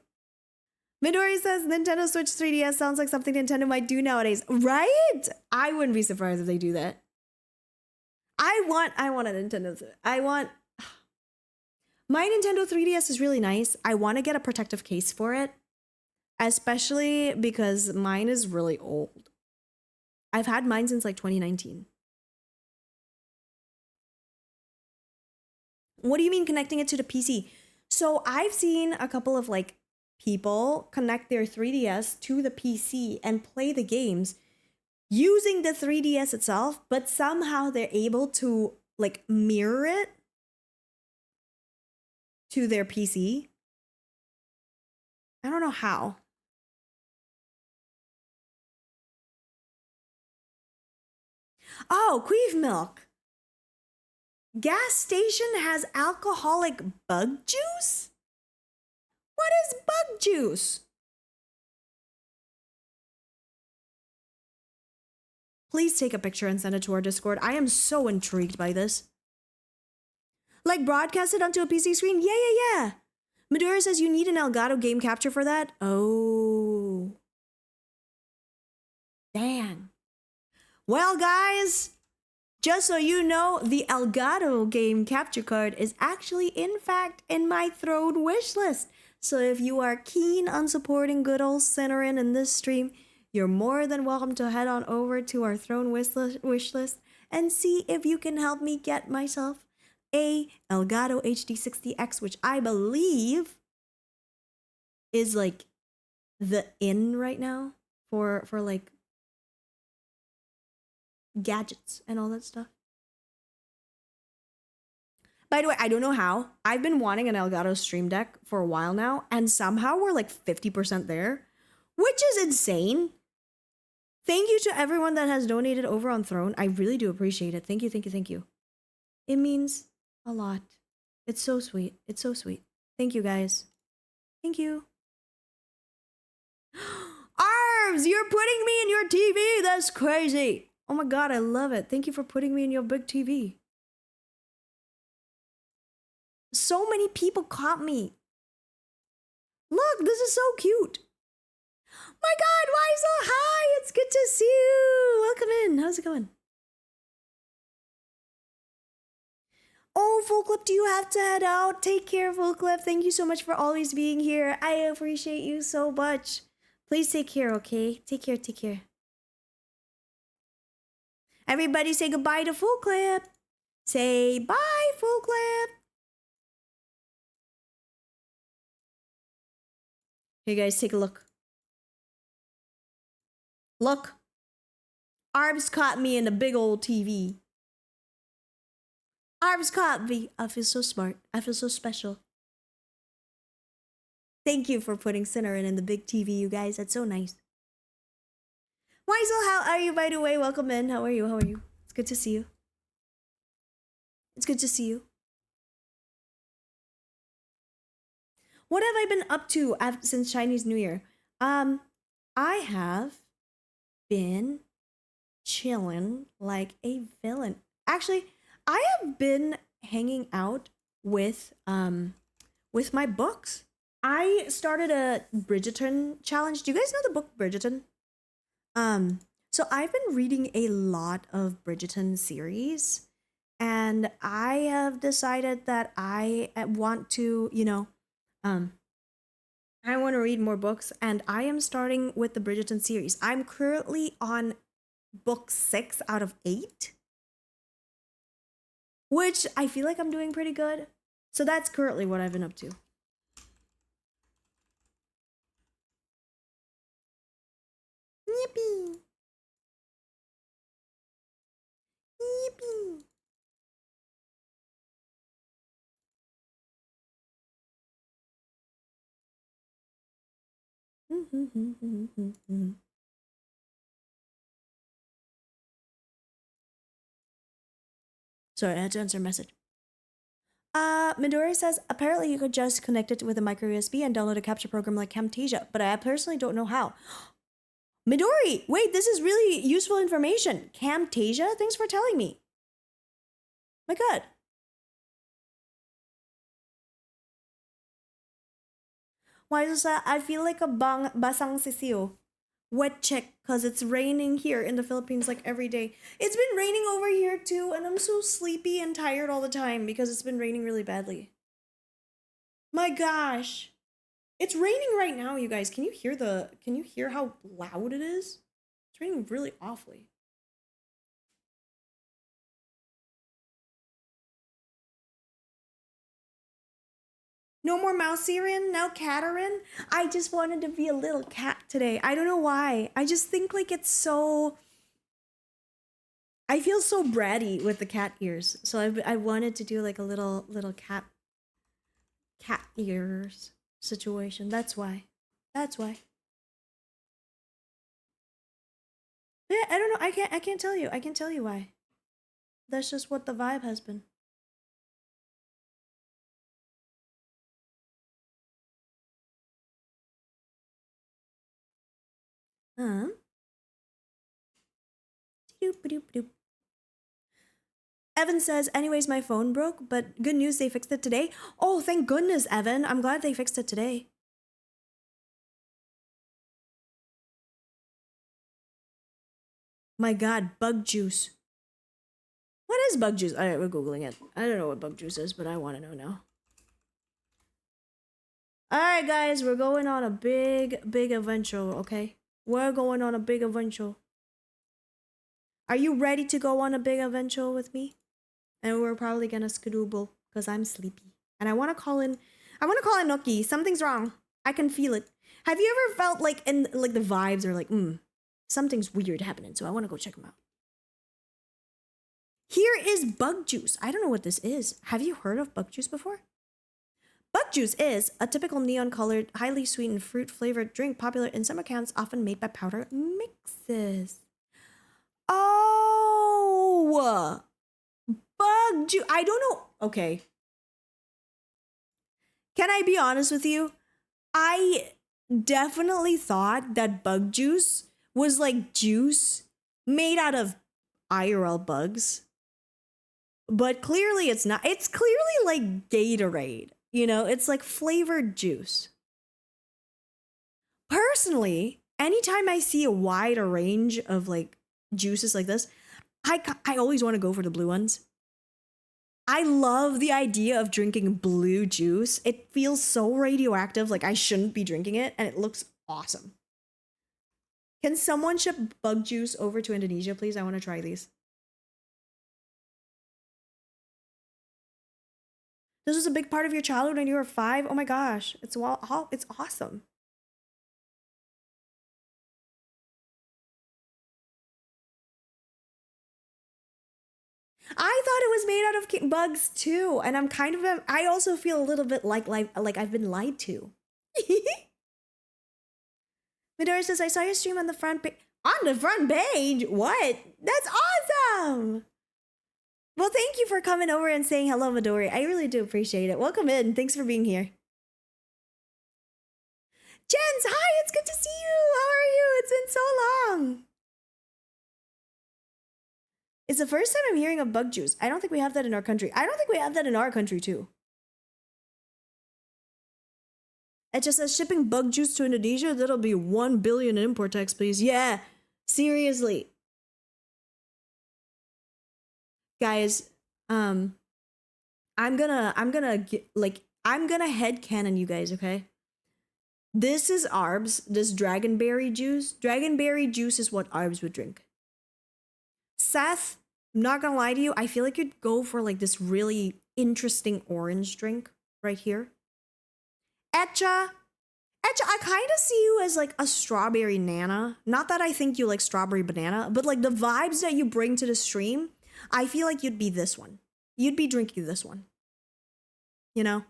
Midori says Nintendo Switch 3DS sounds like something Nintendo might do nowadays. Right? I wouldn't be surprised if they do that. I want a Nintendo Switch. My Nintendo 3DS is really nice. I want to get a protective case for it, especially because mine is really old. I've had mine since like 2019. What do you mean connecting it to the PC? So I've seen a couple of like people connect their 3DS to the PC and play the games using the 3DS itself, but somehow they're able to like mirror it to their PC. I don't know how. Oh, queef milk. Gas station has alcoholic bug juice? What is bug juice? Please take a picture and send it to our Discord. I am so intrigued by this. Like broadcast it onto a PC screen? Yeah. Madura says you need an Elgato game capture for that? Oh. Dang. Well, guys, just so you know, the Elgato game capture card is actually, in fact, in my throne wish list. So if you are keen on supporting good old Centerin in this stream, you're more than welcome to head on over to our throne wish list and see if you can help me get myself a Elgato HD60X, which I believe is like the in right now for like gadgets and all that stuff. By the way, I don't know how. I've been wanting an Elgato Stream Deck for a while now, and somehow we're like 50% there, which is insane. Thank you to everyone that has donated over on Throne. I really do appreciate it. Thank you. It means a lot. It's so sweet. It's so sweet. Thank you, guys. Thank you. Arms, you're putting me in your TV. That's crazy. Oh my God, I love it. Thank you for putting me in your big TV. So many people caught me. Look, this is so cute. My God, why so high? It's good to see you. Welcome in. How's it going? Oh, Full Clip, do you have to head out? Take care, Full Clip. Thank you so much for always being here. I appreciate you so much. Please take care, okay? Take care. Everybody say goodbye to Full Clip. Say bye, Full Clip. Here, guys, take a look. Look. Arbs caught me in the big old TV. Arbs caught me. I feel so smart. I feel so special. Thank you for putting Cinnamon in the big TV, you guys. That's so nice. Weisel, how are you, by the way? Welcome in. How are you? It's good to see you. It's good to see you. What have I been up to since Chinese New Year? I have been chilling like a villain. Actually, I have been hanging out with my books. I started a Bridgerton challenge. Do you guys know the book Bridgerton? So I've been reading a lot of Bridgerton series, and I have decided that I want to, I want to read more books, and I am starting with the Bridgerton series. I'm currently on book 6 out of 8, which I feel like I'm doing pretty good. So that's currently what I've been up to. Yippee! Yippee! Sorry, I had to answer a message. Midori says, apparently you could just connect it with a micro USB and download a capture program like Camtasia, but I personally don't know how. Midori, wait, this is really useful information. Camtasia? Thanks for telling me. My God. Why is that? I feel like a basang sisiyo. Wet chick, because it's raining here in the Philippines like every day. It's been raining over here too, and I'm so sleepy and tired all the time because it's been raining really badly. My gosh. It's raining right now, you guys. Can you hear how loud it is? It's raining really awfully. No more mouseirin, no catterin. I just wanted to be a little cat today. I don't know why. I just think like it's so. I feel so bratty with the cat ears, so I wanted to do like a little cat ears situation. That's why. That's why. Yeah, I don't know. I can't tell you. I can't tell you why. That's just what the vibe has been. Huh? Evan says, anyways, my phone broke, but good news, they fixed it today. Oh, thank goodness, Evan. I'm glad they fixed it today. My God, bug juice. What is bug juice? All right, we're Googling it. I don't know what bug juice is, but I want to know now. All right, guys, we're going on a big adventure, okay? We're going on a big adventure. Are you ready to go on a big adventure with me? And we're probably gonna skedooble because I'm sleepy. And I want to call in Noki. Something's wrong. I can feel it. Have you ever felt like in like the vibes are like, something's weird happening, so I want to go check them out. Here is bug juice. I don't know what this is. Have you heard of bug juice before? Bug juice is a typical neon-colored, highly sweetened, fruit-flavored drink popular in some accounts, often made by powder mixes. Oh! Bug juice. I don't know. Okay. Can I be honest with you? I definitely thought that bug juice was like juice made out of IRL bugs. But clearly it's not. It's clearly like Gatorade. You know, it's like flavored juice. Personally, anytime I see a wider range of like juices like this, I always want to go for the blue ones. I love the idea of drinking blue juice. It feels so radioactive, like I shouldn't be drinking it, and it looks awesome. Can someone ship bug juice over to Indonesia, please? I want to try these. This was a big part of your childhood when you were 5? Oh my gosh, it's awesome. I thought it was made out of bugs too, and I'm kind of I also feel a little bit like I've been lied to. Midori says, I saw your stream on the front page. On the front page? What? That's awesome! Well, thank you for coming over and saying hello, Midori. I really do appreciate it. Welcome in. Thanks for being here. Jens, hi, it's good to see you. How are you? It's been so long. It's the first time I'm hearing of bug juice. I don't think we have that in our country. I don't think we have that in our country, too. It just says shipping bug juice to Indonesia. That'll be 1 billion in import tax, please. Yeah, seriously. Guys, I'm gonna headcanon you guys, okay? This is Arbs, this dragonberry juice. Dragonberry juice is what Arbs would drink. Seth, I'm not gonna lie to you, I feel like you'd go for like this really interesting orange drink right here. Etcha, I kind of see you as like a strawberry nana. Not that I think you like strawberry banana, but like the vibes that you bring to the stream, I feel like you'd be this one. You'd be drinking this one. You know?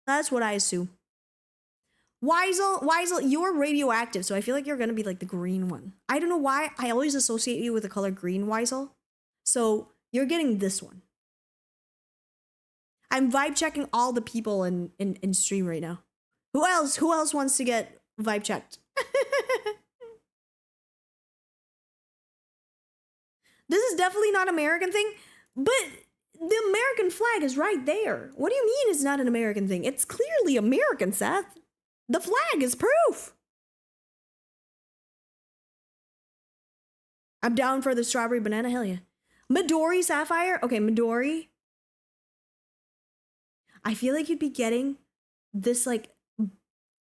That's what I assume. Weisel, you're radioactive, so I feel like you're gonna be like the green one. I don't know why, I always associate you with the color green, Weisel. So you're getting this one. I'm vibe checking all the people in stream right now. Who else wants to get vibe checked? This is definitely not an American thing, but the American flag is right there. What do you mean it's not an American thing? It's clearly American, Seth. The flag is proof. I'm down for the strawberry banana, hell yeah. Midori Sapphire? Okay, Midori. I feel like you'd be getting this like,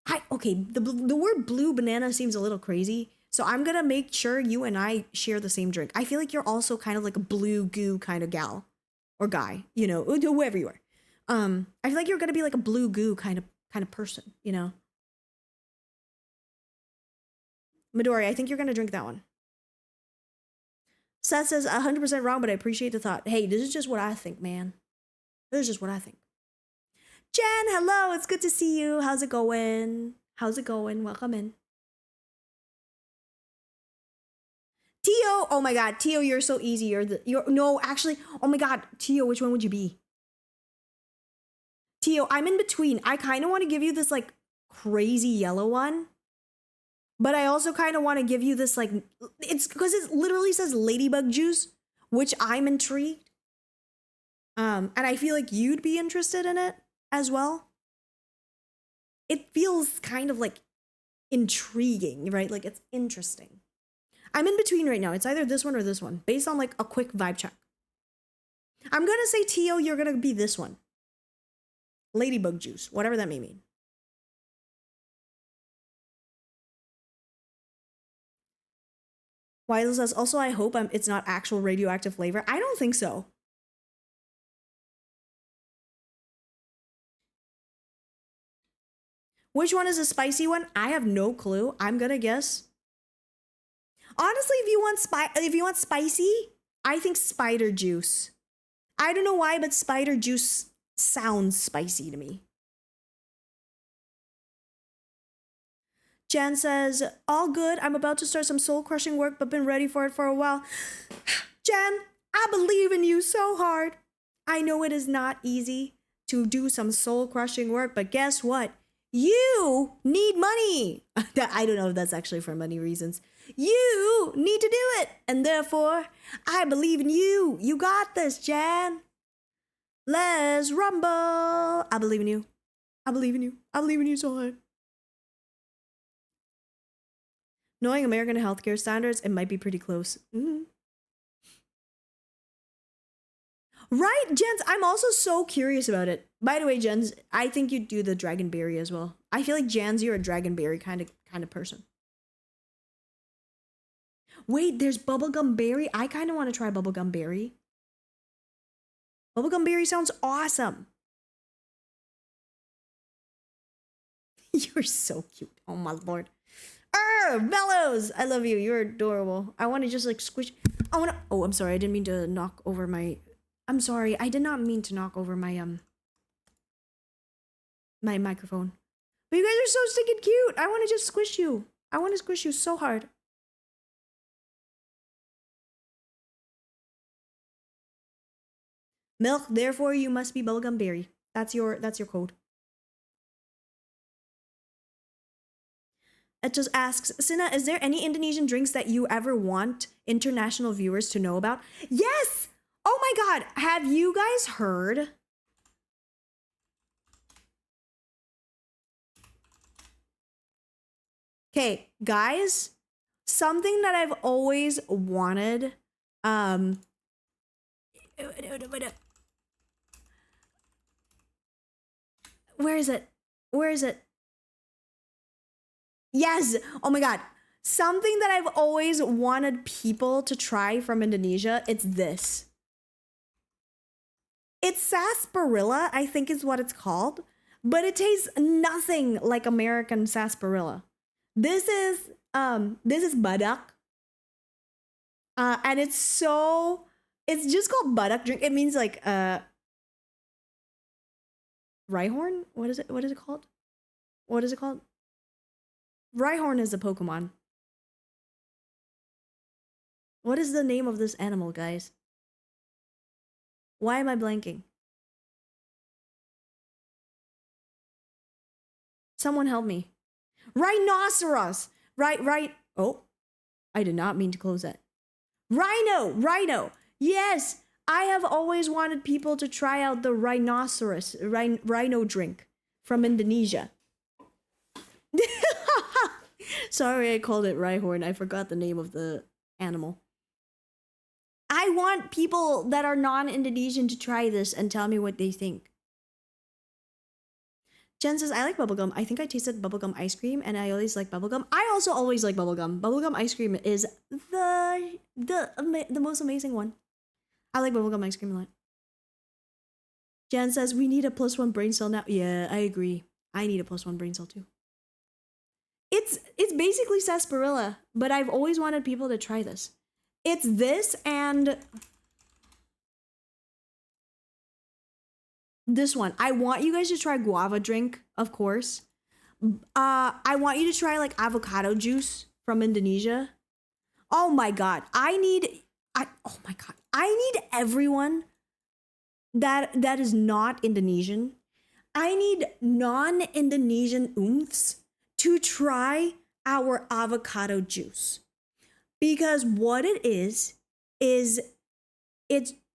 the word blue banana seems a little crazy. So I'm gonna make sure you and I share the same drink. I feel like you're also kind of like a blue goo kind of gal or guy, you know, whoever you are. I feel like you're gonna be like a blue goo kind of person, you know. Midori, I think you're gonna drink that one. Seth says 100% wrong, but I appreciate the thought. Hey, this is just what I think, man. This is just what I think. Jen, hello, it's good to see you. How's it going? How's it going? Welcome in. Tio, oh my god, Tio, you're so easy. No, actually, oh my god, Tio, which one would you be? Tio, I'm in between. I kind of want to give you this like crazy yellow one, but I also kind of want to give you this like, it's because it literally says ladybug juice, which I'm intrigued. And I feel like you'd be interested in it as well. It feels kind of like intriguing, right? Like it's interesting. I'm in between right now. It's either this one or this one, based on like a quick vibe check. I'm gonna say, Tio, you're gonna be this one. Ladybug juice, whatever that may mean. Weisel says, also, I hope it's not actual radioactive flavor. I don't think so. Which one is a spicy one? I have no clue. I'm gonna guess. Honestly, if you want spicy, I think spider juice. I don't know why, but spider juice sounds spicy to me. Jan says, all good. I'm about to start some soul crushing work, but been ready for it for a while. Jan, I believe in you so hard. I know it is not easy to do some soul crushing work, but guess what? You need money. I don't know if that's actually for money reasons. You need to do it. And therefore, I believe in you. You got this, Jan. Let's rumble. I believe in you. I believe in you. I believe in you so hard. Knowing American healthcare standards, it might be pretty close. Mm-hmm. Right, Jens, I'm also so curious about it. By the way, Jens, I think you'd do the dragonberry as well. I feel like Jens, you're a dragonberry kind of person. Wait, there's bubblegum berry. I kind of want to try bubblegum berry. Bubblegum berry sounds awesome. You're so cute. Oh my lord. Mellows! I love you. You're adorable. I want to just like squish. Oh, I'm sorry. I didn't mean to knock over my. I'm sorry. I did not mean to knock over my my microphone. But you guys are so stinking cute. I want to just squish you. I want to squish you so hard. Milk, therefore you must be bubblegum berry. That's your code. It just asks, Sina, is there any Indonesian drinks that you ever want international viewers to know about? Yes! Oh my god, have you guys heard? Okay, guys, something that I've always wanted, where is it? Where is it? Yes! Oh my god. Something that I've always wanted people to try from Indonesia, it's this. It's sarsaparilla, I think is what it's called, but it tastes nothing like American sarsaparilla. This is badak. And it's just called badak drink. It means like Rhyhorn? What is it called? What is it called? Rhyhorn is a Pokemon. What is the name of this animal, guys? Why am I blanking? Someone help me. Rhinoceros! Right. Oh, I did not mean to close that. Rhino! Yes! I have always wanted people to try out the rhino drink from Indonesia. Sorry, I called it Rhyhorn. I forgot the name of the animal. I want people that are non-Indonesian to try this and tell me what they think. Jen says, I like bubblegum. I think I tasted bubblegum ice cream and I always like bubblegum. I also always like bubblegum. Bubblegum ice cream is the most amazing one. I like bubblegum ice cream a lot. Jen says, we need a +1 brain cell now. Yeah, I agree. I need a +1 brain cell too. It's basically sarsaparilla, but I've always wanted people to try this. It's this and this one. I want you guys to try guava drink, of course. I want you to try like avocado juice from Indonesia. Oh my god. I need everyone that is not Indonesian. I need non-Indonesian oomphs to try our avocado juice. Because what it is it's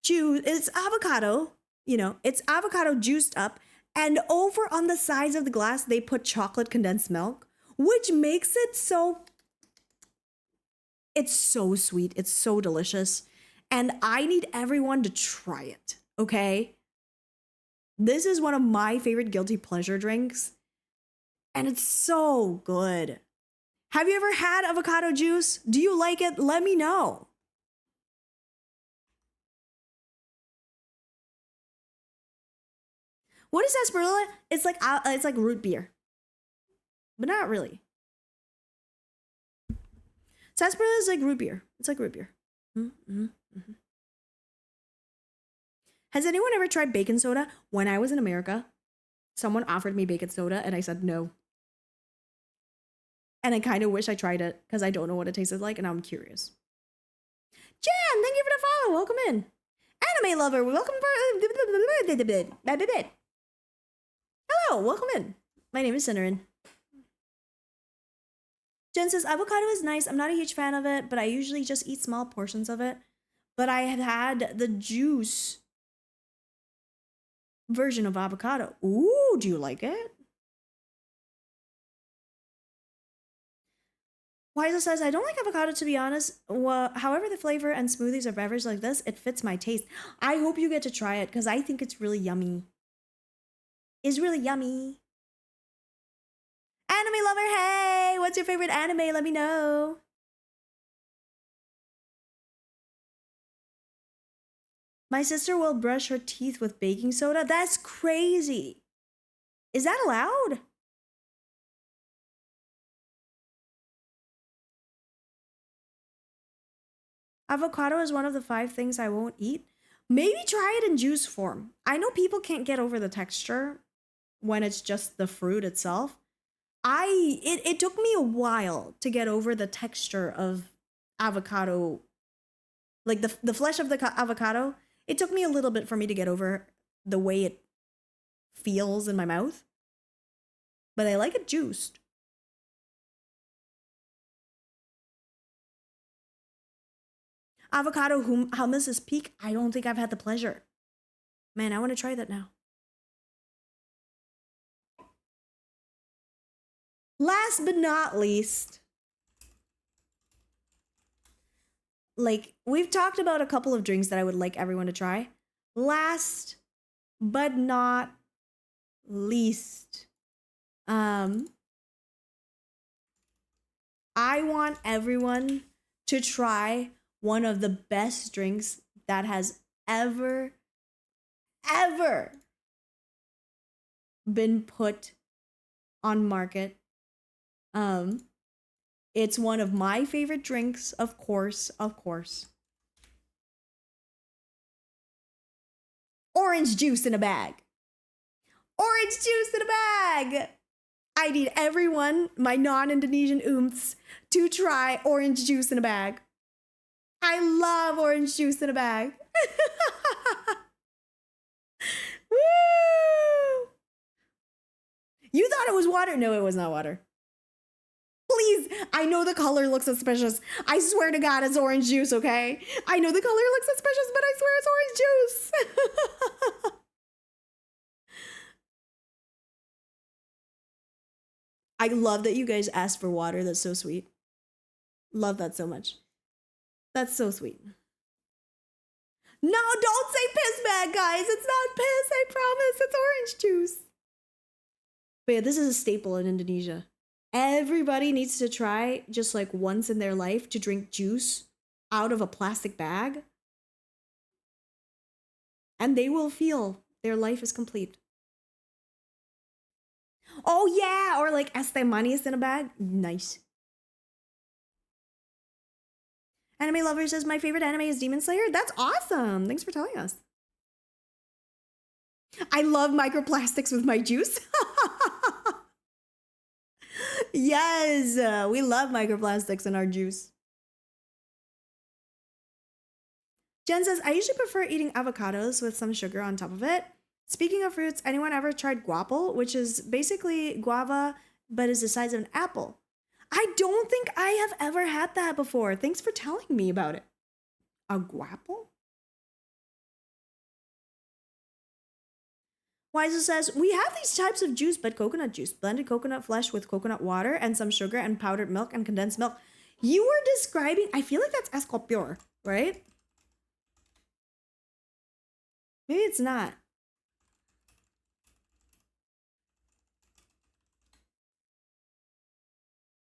juice, it's avocado, you know, it's avocado juiced up, and over on the sides of the glass they put chocolate condensed milk, which makes it so, it's so sweet, it's so delicious, and I need everyone to try it, okay? This is one of my favorite guilty pleasure drinks, and it's so good. Have you ever had avocado juice? Do you like it? Let me know. What is sarsaparilla? It's like root beer, but not really. Sarsaparilla is like root beer. It's like root beer. Has anyone ever tried baking soda? When I was in America, someone offered me baking soda and I said no. And I kind of wish I tried it because I don't know what it tasted like and I'm curious. Jan, thank you for the follow. Welcome in. Anime lover, welcome for... Hello, welcome in. My name is Cinnamon. Jen says, avocado is nice. I'm not a huge fan of it, but I usually just eat small portions of it. But I have had the juice version of avocado. Ooh, do you like it? Wiza says, I don't like avocado, to be honest. Well, however, the flavor and smoothies or beverage like this, it fits my taste. I hope you get to try it because I think it's really yummy. It's really yummy. Anime lover, hey! What's your favorite anime? Let me know. My sister will brush her teeth with baking soda. That's crazy. Is that allowed? Avocado is one of the 5 things I won't eat. Maybe try it in juice form. I know people can't get over the texture when it's just the fruit itself. It took me a while to get over the texture of avocado. Like the flesh of the avocado It took me a little bit for me to get over the way it feels in my mouth, but I like it juiced. Avocado hummus is peak. I don't think I've had the pleasure. Man, I want to try that now. Last but not least, like, we've talked about a couple of drinks that I would like everyone to try. Last but not least, I want everyone to try one of the best drinks that has ever been put on market. It's one of my favorite drinks, of course. Orange juice in a bag. Orange juice in a bag. I need everyone, my non-Indonesian oomphs, to try orange juice in a bag. I love orange juice in a bag. Woo! You thought it was water? No, it was not water. Please, I know the color looks suspicious. I swear to God, it's orange juice, okay? I know the color looks suspicious, but I swear it's orange juice. I love that you guys asked for water. That's so sweet. Love that so much. That's so sweet. No, don't say piss bag, guys. It's not piss, I promise. It's orange juice. But yeah, this is a staple in Indonesia. Everybody needs to try, just like once in their life, to drink juice out of a plastic bag. And they will feel their life is complete. Oh yeah, or like este manis in a bag. Nice. Anime Lover says, my favorite anime is Demon Slayer. That's awesome. Thanks for telling us. I love microplastics with my juice. Yes, we love microplastics in our juice. Jen says, I usually prefer eating avocados with some sugar on top of it. Speaking of fruits, anyone ever tried guapo, which is basically guava, but is the size of an apple? I don't think I have ever had that before. Thanks for telling me about it. A guapo? Wiza says, we have these types of juice, but coconut juice, blended coconut flesh with coconut water and some sugar and powdered milk and condensed milk. You were describing, I feel like that's escopure, right? Maybe it's not.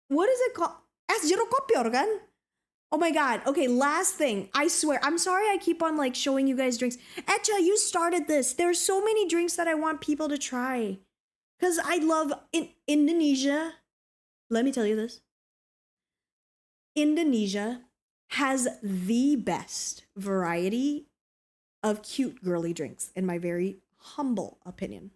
What is it called? Es jeruk kopior, kan? Oh my God. Okay, last thing. I swear, I'm sorry I keep on like showing you guys drinks. Etcha, you started this. There's so many drinks that I want people to try. Because I love Indonesia. Let me tell you this. Indonesia has the best variety of cute girly drinks, in my very humble opinion.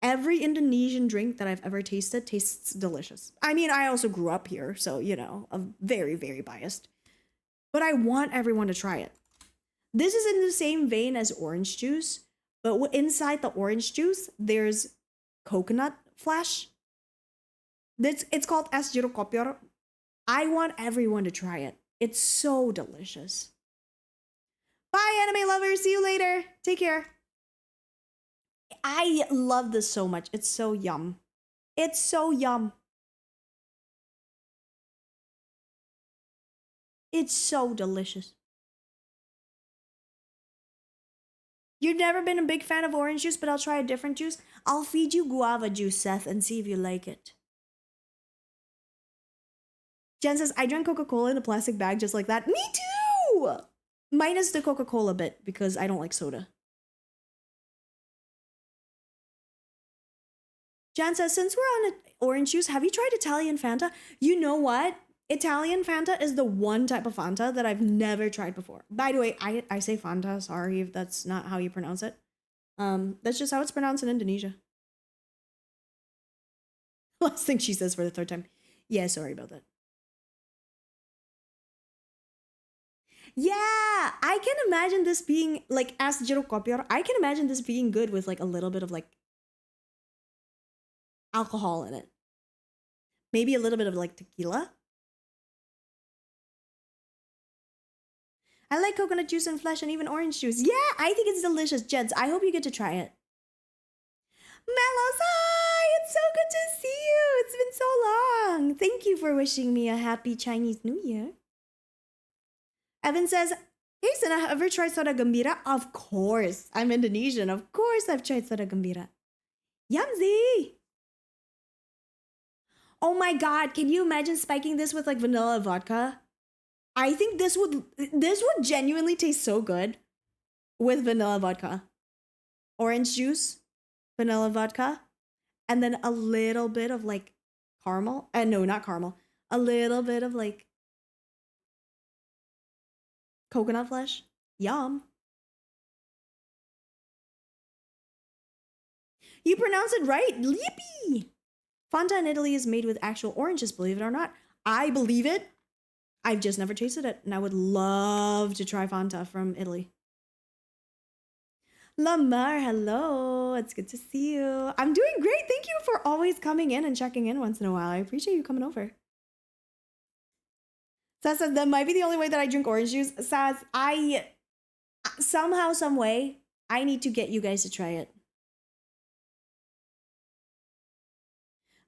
Every Indonesian drink that I've ever tasted tastes delicious. I mean, I also grew up here, so, you know, I'm very, very biased. But I want everyone to try it. This is in the same vein as orange juice, but inside the orange juice, there's coconut flesh. It's called es jeruk kopior. I want everyone to try it. It's so delicious. Bye, anime lovers. See you later. Take care. I love this so much. It's so yum. It's so yum. It's so delicious. You've never been a big fan of orange juice, but I'll try a different juice. I'll feed you guava juice, Seth, and see if you like it. Jen says, I drank Coca-Cola in a plastic bag just like that. Me too! Minus the Coca-Cola bit, because I don't like soda. Jan says, since we're on orange juice, have you tried Italian Fanta? You know what? Italian Fanta is the one type of Fanta that I've never tried before. By the way, I say Fanta. Sorry if that's not how you pronounce it. That's just how it's pronounced in Indonesia. Last thing she says for the third time. Yeah, sorry about that. Yeah, I can imagine this being like as gyrokopior. I can imagine this being good with like a little bit of like alcohol in it. Maybe a little bit of like tequila. I like coconut juice and flesh and even orange juice. Yeah, I think it's delicious, Jeds. I hope you get to try it. Melos, hi! It's so good to see you. It's been so long. Thank you for wishing me a happy Chinese New Year. Evan says, hey, Sana, have ever tried soda gembira? Of course. I'm Indonesian. Of course I've tried soda gembira. Yumzy! Oh my god, can you imagine spiking this with like vanilla vodka? I think this would genuinely taste so good with vanilla vodka. Orange juice, vanilla vodka, and then a little bit of like caramel. No, not caramel. A little bit of like coconut flesh. Yum. You pronounce it right. Yippee! Fanta in Italy is made with actual oranges, believe it or not. I believe it. I've just never tasted it, and I would love to try Fanta from Italy. Lamar, hello. It's good to see you. I'm doing great. Thank you for always coming in and checking in once in a while. I appreciate you coming over. Saz says, that might be the only way that I drink orange juice. Saz, I somehow, some way, I need to get you guys to try it.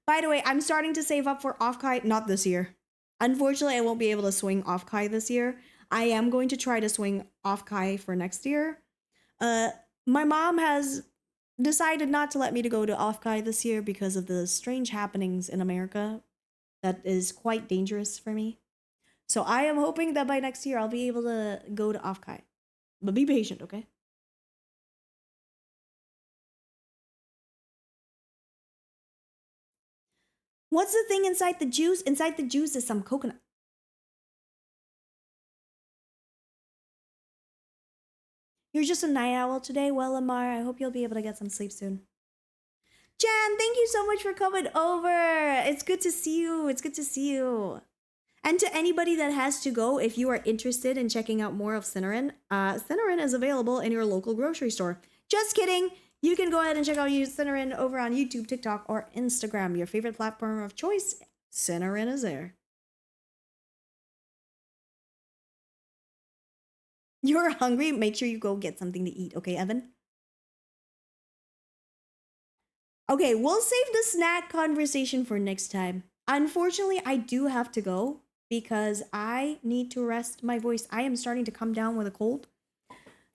By the way, I'm starting to save up for Offkai, not this year. Unfortunately, I won't be able to swing Offkai this year. I am going to try to swing Offkai for next year. My mom has decided not to let me to go to Offkai this year because of the strange happenings in America. That is quite dangerous for me. So I am hoping that by next year I'll be able to go to Offkai. But be patient, okay? What's the thing inside the juice? Inside the juice is some coconut. You're just a night owl today? Well, Lamar, I hope you'll be able to get some sleep soon. Jan, thank you so much for coming over. It's good to see you. It's good to see you. And to anybody that has to go, if you are interested in checking out more of Cinnarron, Cinnarron is available in your local grocery store. Just kidding. You can go ahead and check out Cinnarron over on YouTube, TikTok, or Instagram. Your favorite platform of choice, Cinnarron is there. You're hungry? Make sure you go get something to eat, okay, Evan? Okay, we'll save the snack conversation for next time. Unfortunately, I do have to go because I need to rest my voice. I am starting to come down with a cold.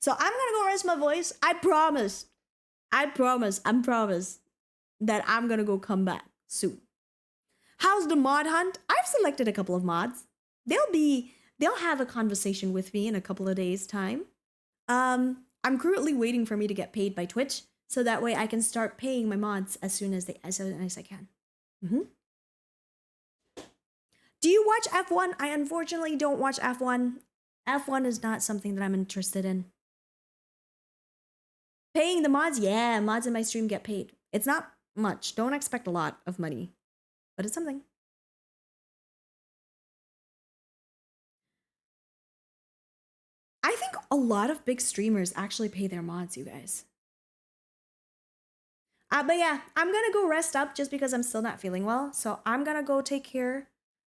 So I'm gonna go rest my voice. I promise that I'm gonna go come back soon. How's the mod hunt? I've selected a couple of mods. They'll have a conversation with me in a couple of days' time. I'm currently waiting for me to get paid by Twitch, so that way I can start paying my mods as soon as I can. Do you watch F1? I unfortunately don't watch F1. F1 is not something that I'm interested in. Paying the mods? Yeah, mods in my stream get paid. It's not much. Don't expect a lot of money, but it's something. I think a lot of big streamers actually pay their mods, you guys. But yeah, I'm gonna go rest up just because I'm still not feeling well. So I'm gonna go take care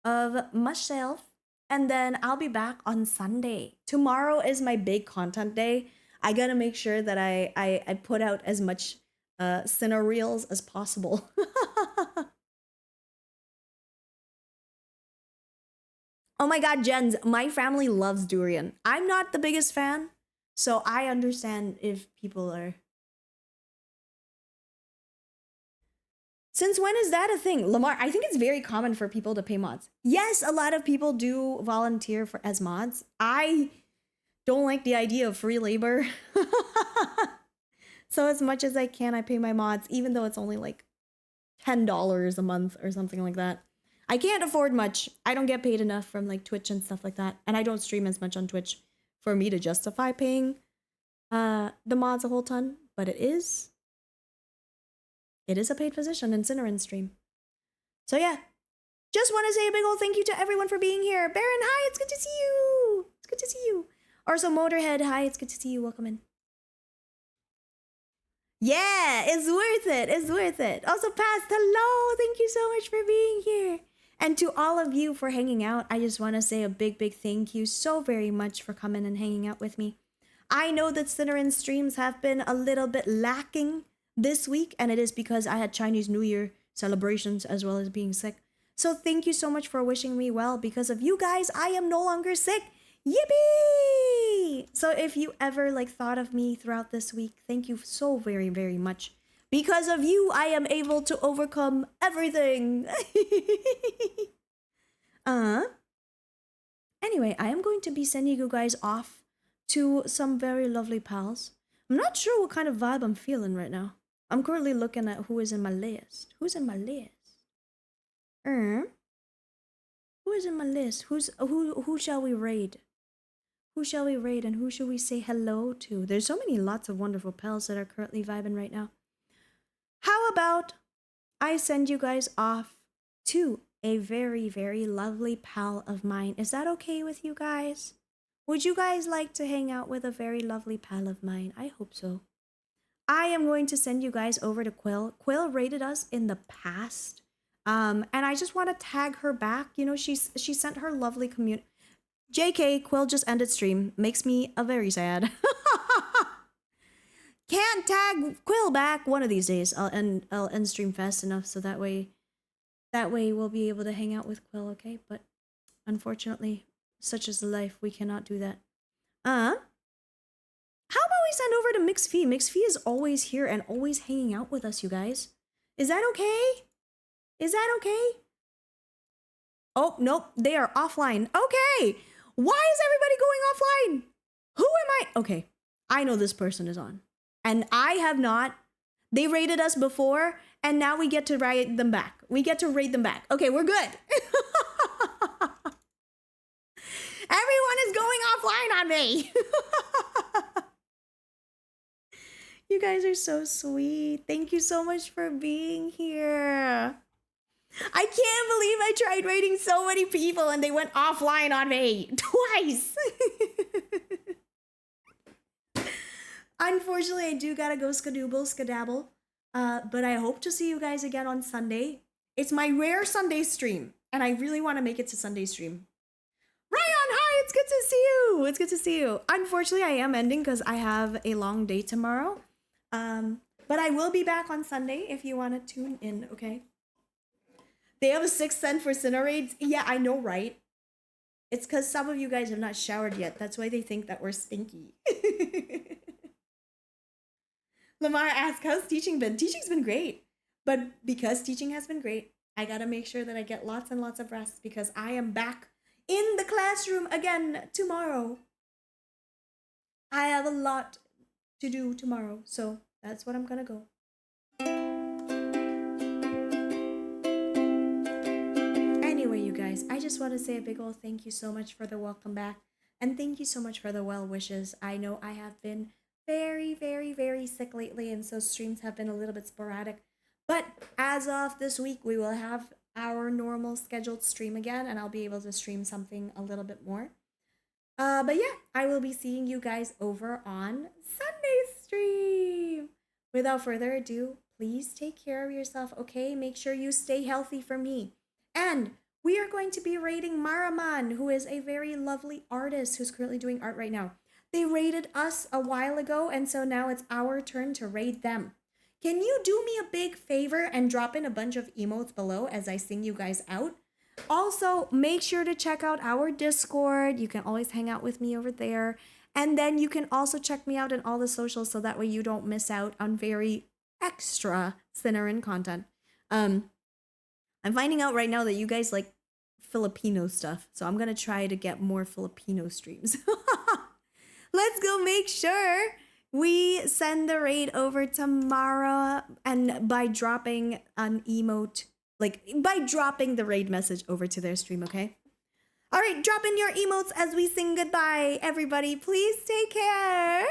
of myself, and then I'll be back on Sunday. Tomorrow is my big content day. I gotta make sure that I put out as much Cinna reels as possible. Oh my god, Jens, my family loves durian. I'm not the biggest fan, so I understand if people are. Since when is that a thing? Lamar, I think it's very common for people to pay mods. Yes, a lot of people do volunteer for as mods. I don't like the idea of free labor. So as much as I can, I pay my mods, even though it's only like $10 a month or something like that. I can't afford much. I don't get paid enough from like Twitch and stuff like that. And I don't stream as much on Twitch for me to justify paying the mods a whole ton. But it is a paid position in Cinnarron stream. So yeah. Just want to say a big old thank you to everyone for being here. Baron, hi, it's good to see you. It's good to see you. Also, Motorhead, hi, it's good to see you. Welcome in. Yeah, it's worth it. It's worth it. Also, Past, hello. Thank you so much for being here. And to all of you for hanging out, I just want to say a big, big thank you so very much for coming and hanging out with me. I know that Cinnamon streams have been a little bit lacking this week, and it is because I had Chinese New Year celebrations as well as being sick. So thank you so much for wishing me well. Because of you guys, I am no longer sick. Yippee! So if you ever thought of me throughout this week, thank you so very, very much. Because of you, I am able to overcome everything. Anyway, I am going to be sending you guys off to some very lovely pals. I'm not sure what kind of vibe I'm feeling right now. I'm currently looking at who is in my list. Who's in my list? Who is in my list? Who shall we raid? Who shall we raid and who should we say hello to? There's so many lots of wonderful pals that are currently vibing right now. How about I send you guys off to a very, very lovely pal of mine? Is that okay with you guys? Would you guys like to hang out with a very lovely pal of mine? I hope so. I am going to send you guys over to Quill. Quill rated us in the past. And I just want to tag her back. You know, she sent her lovely community. JK, Quill just ended stream. Makes me very sad. Can't tag Quill back one of these days. I'll end stream fast enough so that way we'll be able to hang out with Quill, okay? But unfortunately, such is the life, we cannot do that. How about we send over to MixFee? MixFee is always here and always hanging out with us, you guys. Is that okay? Is that okay? Oh, nope, they are offline. Okay, why is everybody going offline? Who am I? Okay, I know this person is on. And I have not. They raided us before, and now we get to raid them back. We get to raid them back. Okay, we're good. Everyone is going offline on me. You guys are so sweet. Thank you so much for being here. I can't believe I tried raiding so many people and they went offline on me twice. Unfortunately, I do gotta go skedaddle. But I hope to see you guys again on Sunday. It's my rare Sunday stream, and I really want to make it to Sunday stream. Ryan, hi, it's good to see you. It's good to see you. Unfortunately, I am ending because I have a long day tomorrow. But I will be back on Sunday if you want to tune in, okay? They have a 6th sense for Sinner raids. Yeah, I know, right? It's because some of you guys have not showered yet. That's why they think that we're stinky. Lamar asked, how's teaching been? Teaching's been great. But because teaching has been great, I gotta make sure that I get lots and lots of rest because I am back in the classroom again tomorrow. I have a lot to do tomorrow, so that's what I'm gonna go. Anyway, you guys, I just want to say a big old thank you so much for the welcome back. And thank you so much for the well wishes. I know I have been very, very, very sick lately, and so streams have been a little bit sporadic. But as of this week, we will have our normal scheduled stream again, and I'll be able to stream something a little bit more. But yeah, I will be seeing you guys over on Sunday stream. Without further ado, please take care of yourself, okay? Make sure you stay healthy for me. And we are going to be raiding Maraman, who is a very lovely artist who's currently doing art right now. They raided us a while ago, and so now it's our turn to raid them. Can you do me a big favor and drop in a bunch of emotes below as I sing you guys out? Also, make sure to check out our Discord. You can always hang out with me over there. And then you can also check me out in all the socials so that way you don't miss out on very extra Cinnamon content. I'm finding out right now that you guys like Filipino stuff, so I'm gonna try to get more Filipino streams. Let's go make sure we send the raid over tomorrow, and by dropping an emote, by dropping the raid message over to their stream, okay? All right, drop in your emotes as we sing goodbye, everybody. Please take care.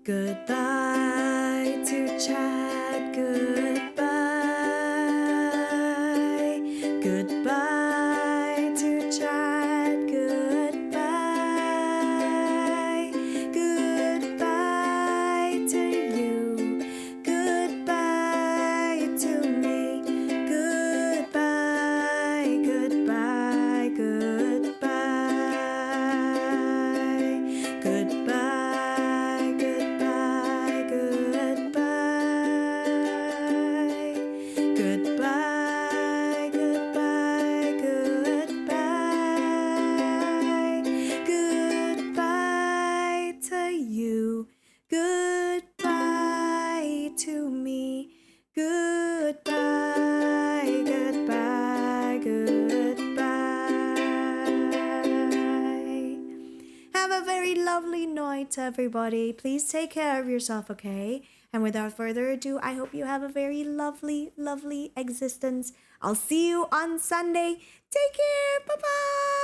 Goodbye to chat, goodbye Goodbye to chat. Goodbye. Goodbye to you. Goodbye to me. Goodbye. Goodbye. Goodbye. Goodbye. Goodbye. Goodbye. Goodbye. Goodbye. Goodbye. Goodbye to you. Goodbye to me. Goodbye. Goodbye. Goodbye. Have a very lovely night, everybody. Please take care of yourself, okay? And without further ado, I hope you have a very lovely, lovely existence. I'll see you on Sunday. Take care. Bye-bye.